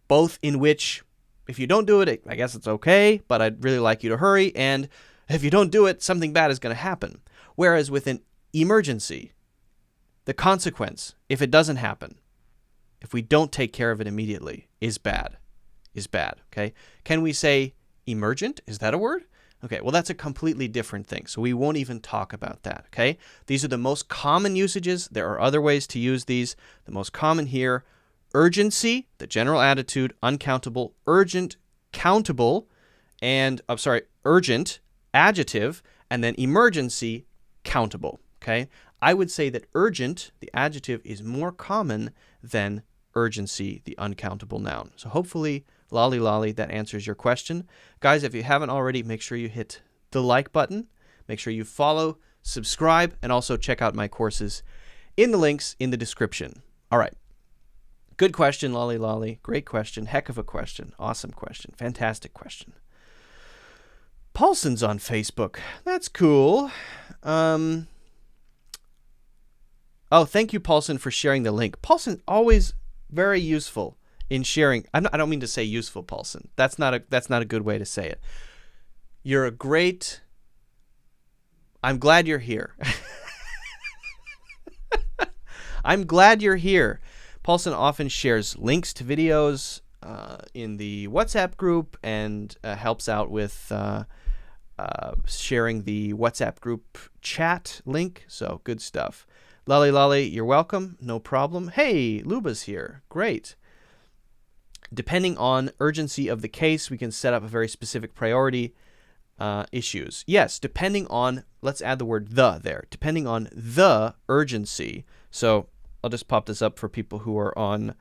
both in which if you don't do it, I guess it's okay, but I'd really like you to hurry. And if you don't do it, something bad is going to happen. Whereas with an emergency, the consequence, if it doesn't happen, if we don't take care of it immediately, is bad, okay? Can we say emergent? Is that a word? Okay, well, that's a completely different thing, so we won't even talk about that, okay? These are the most common usages. There are other ways to use these. The most common here, urgency, the general attitude, uncountable, urgent, countable, and, urgent, adjective, and then emergency, countable, okay? I would say that urgent, the adjective, is more common than urgency, the uncountable noun. So hopefully, lolly lolly, that answers your question. Guys, if you haven't already, make sure you hit the like button. Make sure you follow, subscribe, and also check out my courses in the links in the description. All right. Good question, lolly lolly. Great question. Heck of a question. Awesome question. Fantastic question. Paulson's on Facebook. That's cool. Oh, thank you, Paulson, for sharing the link. Paulson, always very useful in sharing. I don't mean to say useful, Paulson. That's not a good way to say it. You're a great I'm glad you're here. I'm glad you're here. Paulson often shares links to videos in the WhatsApp group and helps out with sharing the WhatsApp group chat link. So good stuff. Lolly, you're welcome. No problem. Hey, Luba's here. Great. Depending on urgency of the case, we can set up a very specific priority issues. Yes, depending on, let's add the word the there. Depending on the urgency. So I'll just pop this up for people who are on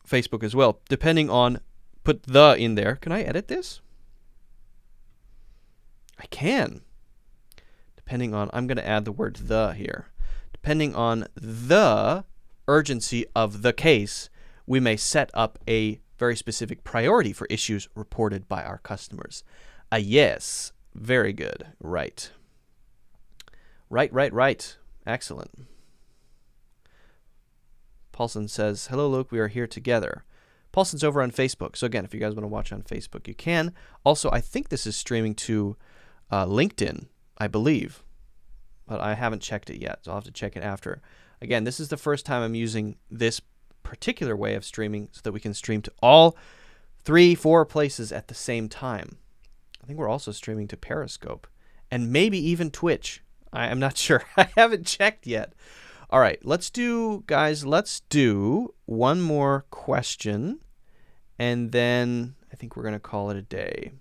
Facebook as well. Depending on, put the in there. Can I edit this? I can. Depending on, I'm going to add the word the here. Depending on the urgency of the case, we may set up a very specific priority for issues reported by our customers. Yes. Very good. Right. Right. Excellent. Paulson says, hello, Luke. We are here together. Paulson's over on Facebook. So again, if you guys want to watch on Facebook, you can. Also, I think this is streaming to LinkedIn, I believe. But I haven't checked it yet, so I'll have to check it after. Again, this is the first time I'm using this particular way of streaming so that we can stream to all 3-4 places at the same time. I think we're also streaming to Periscope and maybe even Twitch. I'm not sure. I haven't checked yet. All right, let's do one more question, and then I think we're going to call it a day.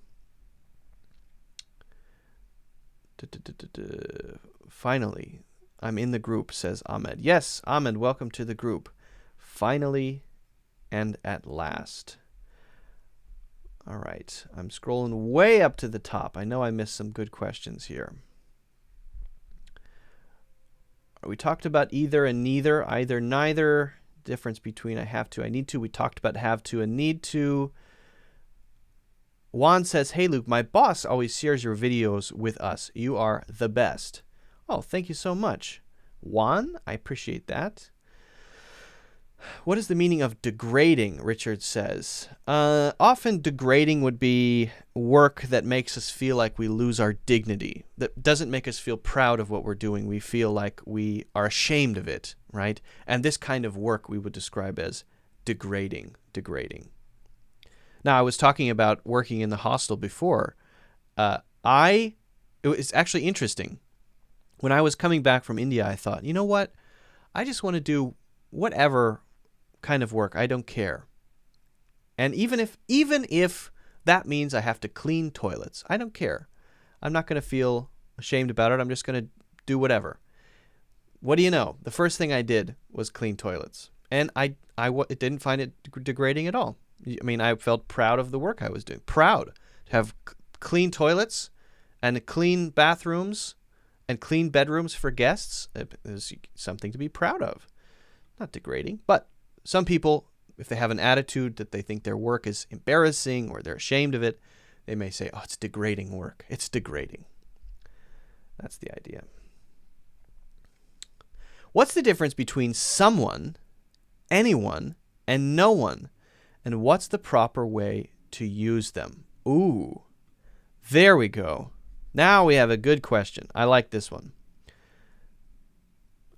Finally, I'm in the group, says Ahmed. Yes, Ahmed, welcome to the group. Finally and at last. All right, I'm scrolling way up to the top. I know I missed some good questions here. We talked about either and neither, either, neither. Difference between I have to, I need to. We talked about have to and need to. Juan says, hey, Luke, my boss always shares your videos with us. You are the best. Oh, thank you so much. Juan, I appreciate that. What is the meaning of degrading, Richard says. Often degrading would be work that makes us feel like we lose our dignity, that doesn't make us feel proud of what we're doing. We feel like we are ashamed of it, right? And this kind of work we would describe as degrading. Now, I was talking about working in the hostel before. It was actually interesting. When I was coming back from India, I thought, you know what? I just want to do whatever kind of work. I don't care. And even if that means I have to clean toilets, I don't care. I'm not going to feel ashamed about it. I'm just going to do whatever. What do you know? The first thing I did was clean toilets. And I didn't find it degrading at all. I mean, I felt proud of the work I was doing. Proud to have clean toilets and clean bathrooms and clean bedrooms for guests. There's something to be proud of. Not degrading, but some people, if they have an attitude that they think their work is embarrassing or they're ashamed of it, they may say, oh, it's degrading work. It's degrading. That's the idea. What's the difference between someone, anyone, and no one? And what's the proper way to use them? Ooh, there we go. Now we have a good question. I like this one.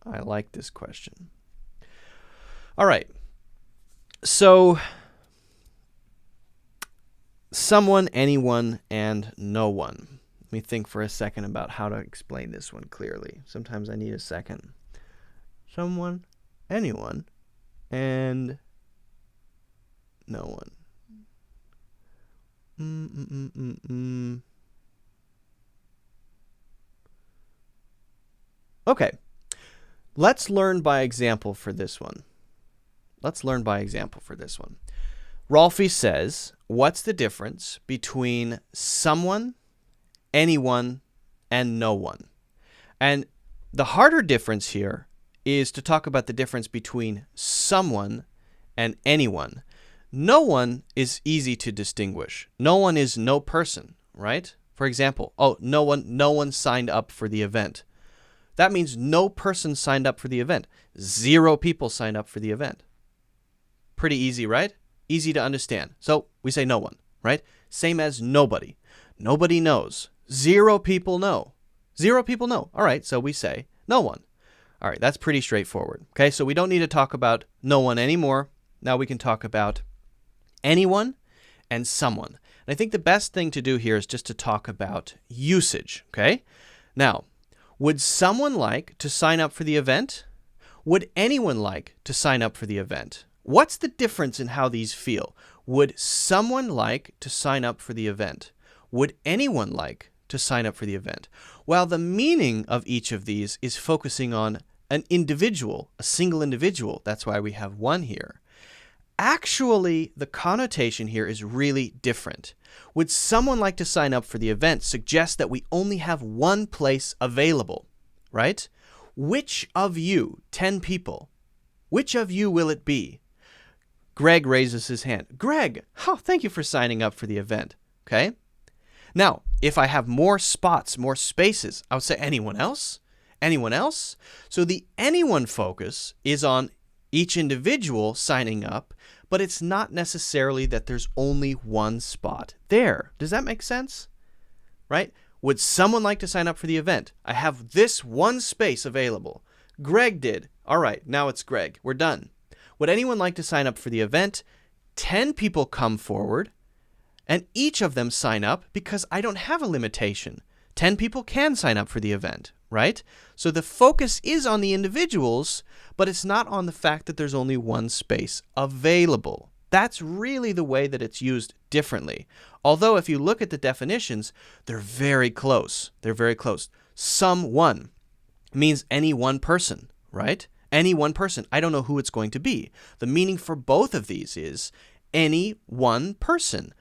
I like this question. All right. So, someone, anyone, and no one. Let me think for a second about how to explain this one clearly. Sometimes I need a second. Someone, anyone, and no one. Okay. Let's learn by example for this one. Rolfie says, what's the difference between someone, anyone, and no one? And the harder difference here is to talk about the difference between someone and anyone. No one is easy to distinguish. No one is no person, right? For example, no one signed up for the event. That means no person signed up for the event. 0 people signed up for the event. Pretty easy, right? Easy to understand. So we say no one, right? Same as nobody. Nobody knows. 0 people know. 0 people know. All right, so we say no one. All right, that's pretty straightforward. Okay, so we don't need to talk about no one anymore. Now we can talk about anyone and someone. And I think the best thing to do here is just to talk about usage, okay? Now, would someone like to sign up for the event? Would anyone like to sign up for the event? What's the difference in how these feel? Would someone like to sign up for the event? Would anyone like to sign up for the event? While the meaning of each of these is focusing on an individual, a single individual, that's why we have one here. Actually, the connotation here is really different. Would someone like to sign up for the event suggests that we only have one place available, right? Which of you, 10 people, which of you will it be? Greg raises his hand. Greg, thank you for signing up for the event, okay? Now, if I have more spots, more spaces, I would say anyone else? Anyone else? So the anyone focus is on each individual signing up, but it's not necessarily that there's only one spot there. Does that make sense? Right? Would someone like to sign up for the event? I have this one space available. Greg did. All right, now it's Greg. We're done. Would anyone like to sign up for the event? 10 people come forward, and each of them sign up because I don't have a limitation. 10 people can sign up for the event, right? So the focus is on the individuals, but it's not on the fact that there's only one space available. That's really the way that it's used differently. Although if you look at the definitions, they're very close. They're very close. Someone means any one person, right? Any one person. I don't know who it's going to be. The meaning for both of these is any one person,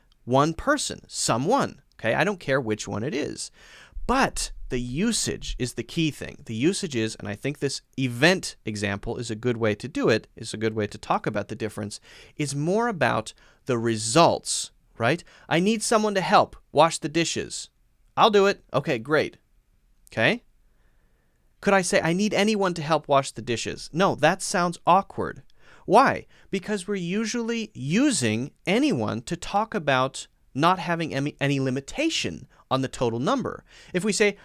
someone. Okay, I don't care which one it is. But the usage is the key thing. The usage is, and I think this event example is a good way to do it, is a good way to talk about the difference, is more about the results, right? I need someone to help wash the dishes. I'll do it. Okay, great. Okay? Could I say, I need anyone to help wash the dishes? No, that sounds awkward. Why? Because we're usually using anyone to talk about not having any limitation on the total number. If we say,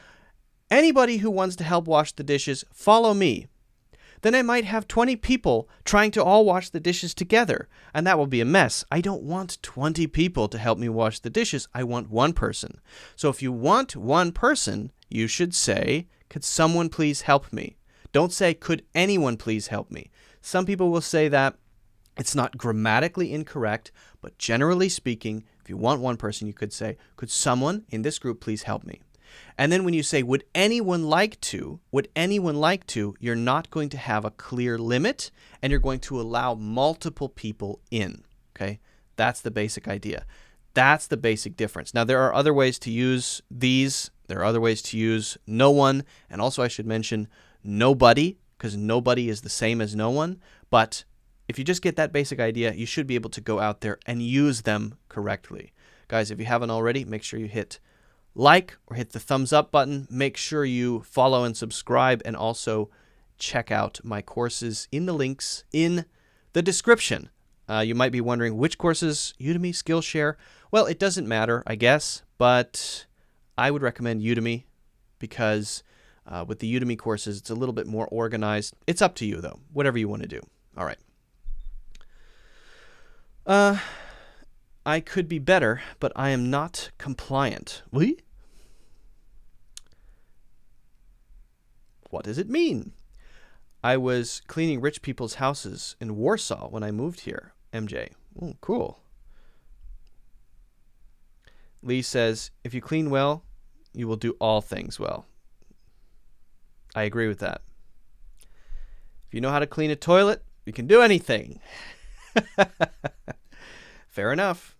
anybody who wants to help wash the dishes, follow me, then I might have 20 people trying to all wash the dishes together, and that will be a mess. I don't want 20 people to help me wash the dishes. I want one person. So if you want one person, you should say, could someone please help me? Don't say, could anyone please help me? Some people will say that. It's not grammatically incorrect, but generally speaking, if you want one person, you could say, could someone in this group please help me? And then when you say, would anyone like to, you're not going to have a clear limit, and you're going to allow multiple people in, okay? That's the basic idea. That's the basic difference. Now, there are other ways to use these. There are other ways to use no one, and also I should mention nobody, because nobody is the same as no one, but if you just get that basic idea, you should be able to go out there and use them correctly. Guys, if you haven't already, make sure you hit like or hit the thumbs up button. Make sure you follow and subscribe, and also check out my courses in the links in the description. You might be wondering which courses, Udemy, Skillshare. Well, it doesn't matter, I guess, but I would recommend Udemy because with the Udemy courses, it's a little bit more organized. It's up to you, though, whatever you want to do. All right. I could be better, but I am not compliant. Oui? What does it mean? I was cleaning rich people's houses in Warsaw when I moved here. MJ. Oh, cool. Lee says, if you clean well, you will do all things well. I agree with that. If you know how to clean a toilet, you can do anything. Fair enough.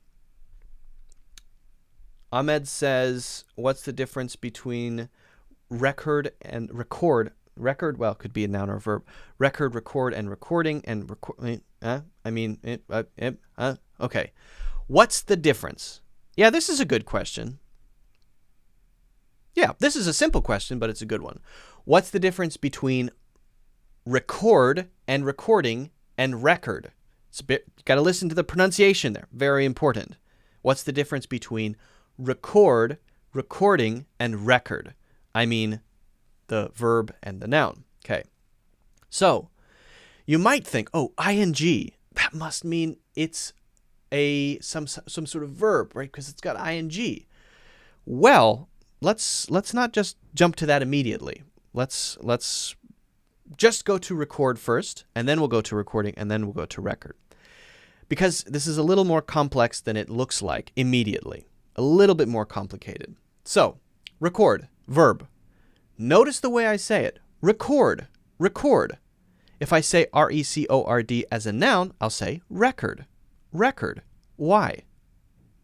Ahmed says, what's the difference between record and record? Record, well, could be a noun or a verb. Record, record, and recording, and okay. What's the difference? Yeah, this is a good question. Yeah, this is a simple question, but it's a good one. What's the difference between record and recording and record? You got to listen to the pronunciation there. Very important. What's the difference between record, recording, and record? I mean the verb and the noun. Okay. So you might think, oh, ing, that must mean it's some sort of verb, right? Because it's got ing. Well, let's not just jump to that immediately. Let's just go to record first, and then we'll go to recording, and then we'll go to record. Because this is a little more complex than it looks like immediately. A little bit more complicated. So, record, verb. Notice the way I say it. Record, record. If I say R-E-C-O-R-D as a noun, I'll say record, record. Why?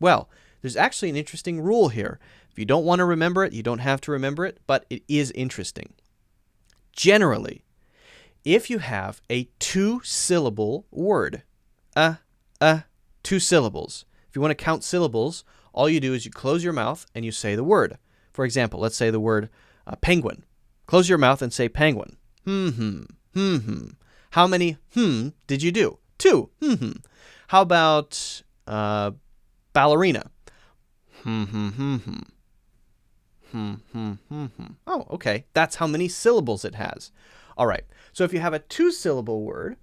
Well, there's actually an interesting rule here. If you don't want to remember it, you don't have to remember it, but it is interesting. Generally, if you have a two-syllable word, 2 syllables. If you want to count syllables, all you do is you close your mouth and you say the word. For example, let's say the word penguin. Close your mouth and say penguin. How many did you do? 2. How about ballerina? Oh, okay. That's how many syllables it has. All right. So if you have a 2-syllable word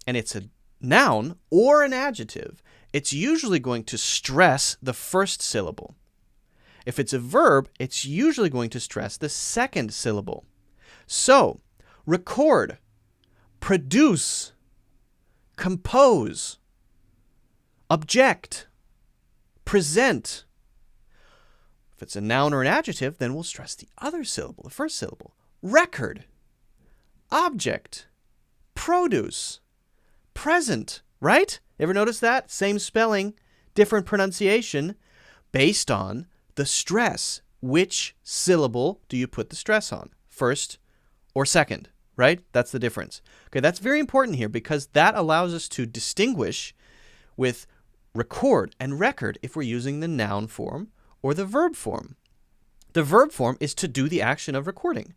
and it's a noun or an adjective, it's usually going to stress the first syllable. If it's a verb, it's usually going to stress the second syllable. So, record, produce, compose, object, present. If it's a noun or an adjective, then we'll stress the other syllable, the first syllable. Record, object, produce, present, right? Ever notice that? Same spelling, different pronunciation based on the stress. Which syllable do you put the stress on? First or second, right? That's the difference. Okay, that's very important here because that allows us to distinguish with record and record if we're using the noun form or the verb form. The verb form is to do the action of recording.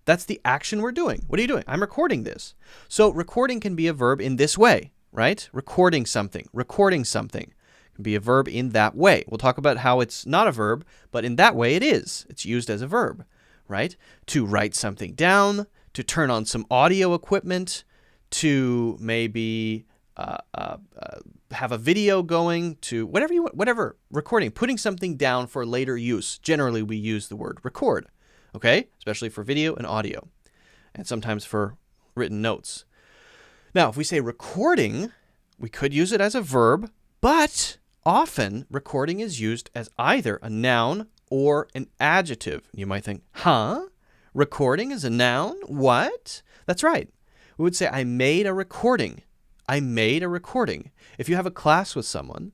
That's the action we're doing. What are you doing? I'm recording this. So recording can be a verb in this way, right? Recording something. Recording something can be a verb in that way. We'll talk about how it's not a verb, but in that way it is. It's used as a verb, right? To write something down, to turn on some audio equipment, to maybe have a video going, to whatever you want, whatever, recording, putting something down for later use. Generally, we use the word record. Okay, especially for video and audio, and sometimes for written notes. Now, if we say recording, we could use it as a verb, but often recording is used as either a noun or an adjective. You might think, recording is a noun? What? That's right. We would say, I made a recording. I made a recording. If you have a class with someone,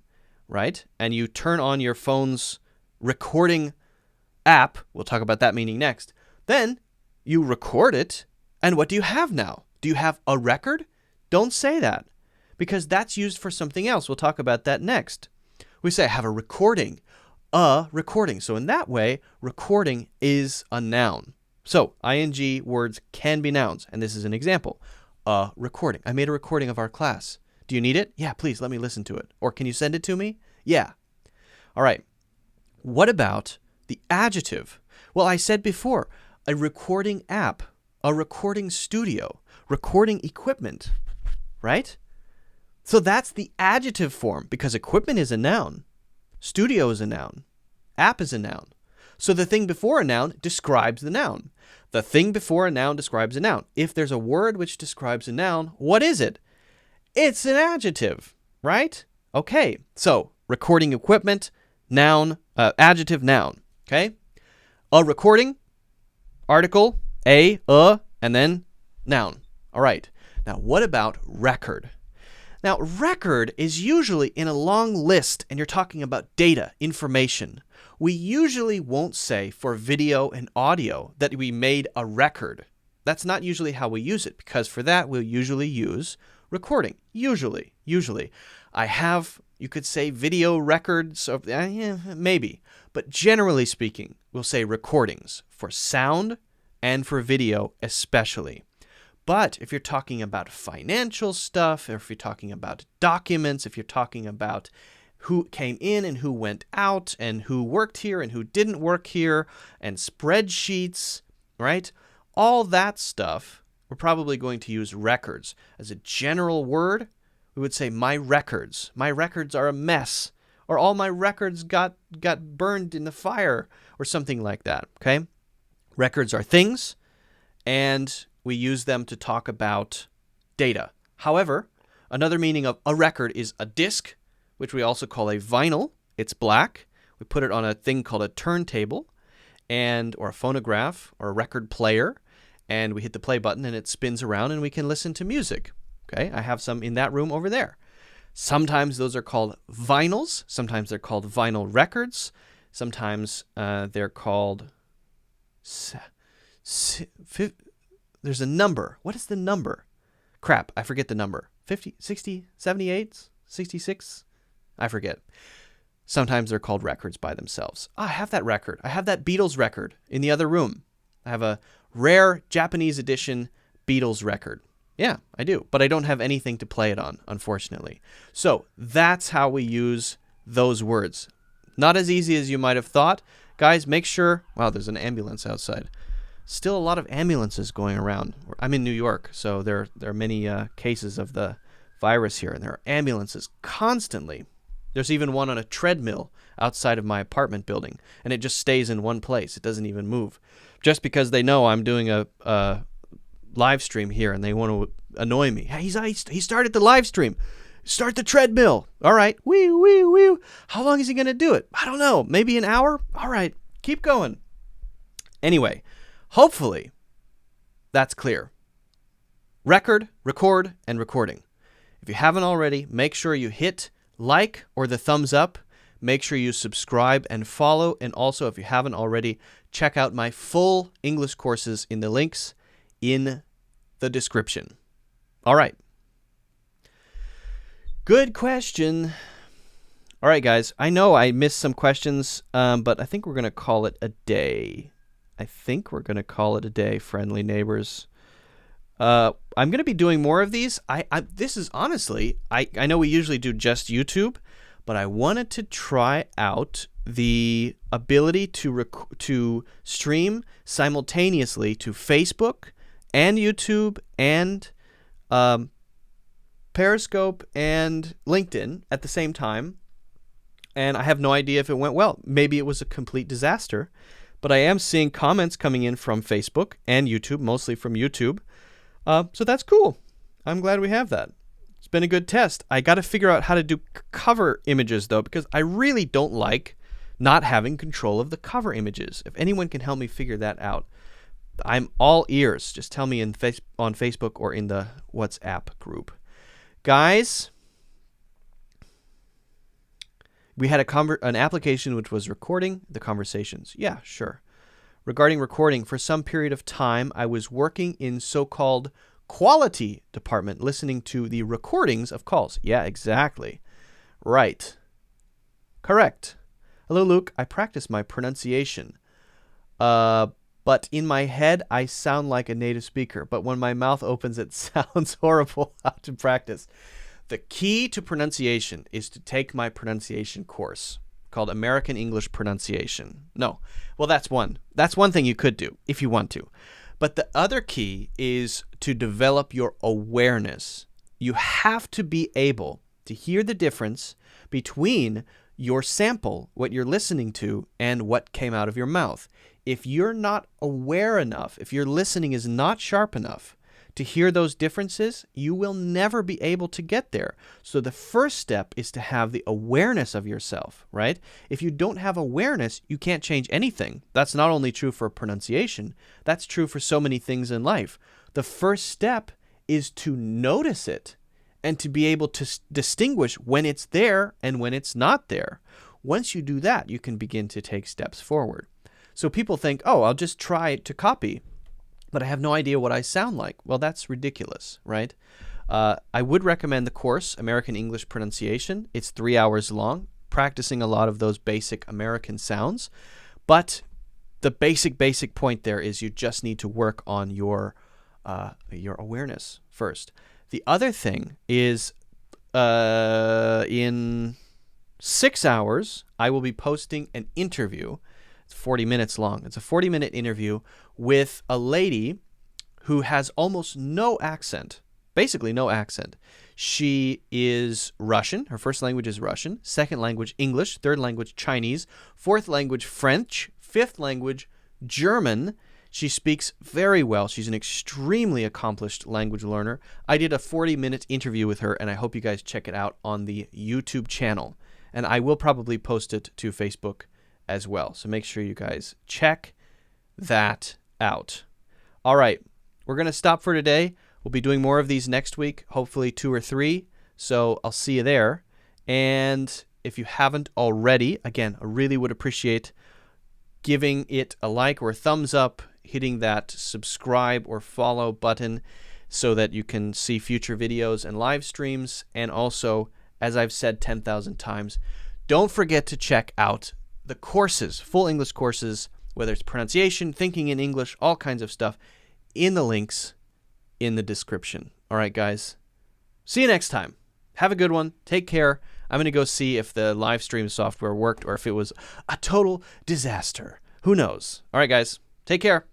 right, and you turn on your phone's recording app, we'll talk about that meaning next, then you record it, and what do you have now? Do you have a record? Don't say that, because that's used for something else. We'll talk about that next. We say, I have a recording. So in that way, recording is a noun. So ing words can be nouns, and this is an example. A recording. I made a recording of our class. Do you need it? Yeah, please let me listen to it. Or can you send it to me? Yeah. All right. What about the adjective? Well, I said before, a recording app, a recording studio, recording equipment, right? So that's the adjective form because equipment is a noun. Studio is a noun. App is a noun. So the thing before a noun describes the noun. The thing before a noun describes a noun. If there's a word which describes a noun, what is it? It's an adjective, right? Okay, so recording equipment, noun, adjective, noun. Okay? A recording, article, and then noun. All right. Now, what about record? Now, record is usually in a long list, and you're talking about data, information. We usually won't say for video and audio that we made a record. That's not usually how we use it, because for that, we'll usually use recording. Usually. I have, you could say video records of, maybe. But generally speaking, we'll say recordings for sound and for video especially. But if you're talking about financial stuff, or if you're talking about documents, if you're talking about who came in and who went out and who worked here and who didn't work here and spreadsheets, right? All that stuff, we're probably going to use records. As a general word, we would say my records. My records are a mess. Or all my records got burned in the fire or something like that, okay? Records are things, and we use them to talk about data. However, another meaning of a record is a disc, which we also call a vinyl. It's black. We put it on a thing called a turntable, or a phonograph, or a record player, and we hit the play button and it spins around and we can listen to music. Okay, I have some in that room over there. Sometimes those are called vinyls. Sometimes they're called vinyl records. Sometimes they're called... There's a number. What is the number? Crap, I forget the number. 50, 60, 78, 66? I forget. Sometimes they're called records by themselves. I have that record. I have that Beatles record in the other room. I have a rare Japanese edition Beatles record. Yeah, I do. But I don't have anything to play it on, unfortunately. So that's how we use those words. Not as easy as you might have thought. Guys, make sure... Wow, there's an ambulance outside. Still a lot of ambulances going around. I'm in New York, so there are many cases of the virus here, and there are ambulances constantly. There's even one on a treadmill outside of my apartment building, and it just stays in one place. It doesn't even move. Just because they know I'm doing a live stream here, and they want to annoy me. Hey, he started the live stream. Start the treadmill. All right. Wee, wee, wee. How long is he going to do it? I don't know. Maybe an hour? All right. Keep going. Anyway, hopefully that's clear. Record, record, and recording. If you haven't already, make sure you hit like or the thumbs up. Make sure you subscribe and follow. And also, if you haven't already, check out my full English courses in the links in the description. All right. Good question. All right, guys. I know I missed some questions, but I think we're going to call it a day. Friendly neighbors. I'm going to be doing more of these. This is honestly, I know we usually do just YouTube, but I wanted to try out the ability to stream simultaneously to Facebook and YouTube and Periscope and LinkedIn at the same time. And I have no idea if it went well. Maybe it was a complete disaster. But I am seeing comments coming in from Facebook and YouTube, mostly from YouTube. So that's cool. I'm glad we have that. It's been a good test. I got to figure out how to do cover images, though, because I really don't like not having control of the cover images. If anyone can help me figure that out, I'm all ears. Just tell me on Facebook or in the WhatsApp group. Guys, we had an application which was recording the conversations. Yeah, sure. Regarding recording, for some period of time, I was working in so-called quality department, listening to the recordings of calls. Yeah, exactly. Right. Correct. Hello, Luke. I practice my pronunciation. But in my head, I sound like a native speaker. But when my mouth opens, it sounds horrible. How to practice. The key to pronunciation is to take my pronunciation course called American English Pronunciation. No. Well, that's one. That's one thing you could do if you want to. But the other key is to develop your awareness. You have to be able to hear the difference between your sample, what you're listening to, and what came out of your mouth. If you're not aware enough, if your listening is not sharp enough to hear those differences, you will never be able to get there. So the first step is to have the awareness of yourself, right? If you don't have awareness, you can't change anything. That's not only true for pronunciation, that's true for so many things in life. The first step is to notice it and to be able to distinguish when it's there and when it's not there. Once you do that, you can begin to take steps forward. So people think, oh, I'll just try to copy, but I have no idea what I sound like. Well, that's ridiculous, right? I would recommend the course, American English Pronunciation. It's 3 hours long, practicing a lot of those basic American sounds. But the basic point there is you just need to work on your awareness first. The other thing is in 6 hours, I will be posting an interview. It's 40 minutes long. It's a 40-minute interview with a lady who has almost no accent, basically no accent. She is Russian. Her first language is Russian. Second language, English. Third language, Chinese. Fourth language, French. Fifth language, German. She speaks very well. She's an extremely accomplished language learner. I did a 40-minute interview with her, and I hope you guys check it out on the YouTube channel. And I will probably post it to Facebook as well. So make sure you guys check that out. All right, we're going to stop for today. We'll be doing more of these next week, hopefully 2 or 3. So I'll see you there. And if you haven't already, again, I really would appreciate giving it a like or a thumbs up, hitting that subscribe or follow button so that you can see future videos and live streams. And also, as I've said 10,000 times, don't forget to check out the courses, full English courses, whether it's pronunciation, thinking in English, all kinds of stuff, in the links in the description. All right, guys. See you next time. Have a good one. Take care. I'm going to go see if the live stream software worked or if it was a total disaster. Who knows? All right, guys. Take care.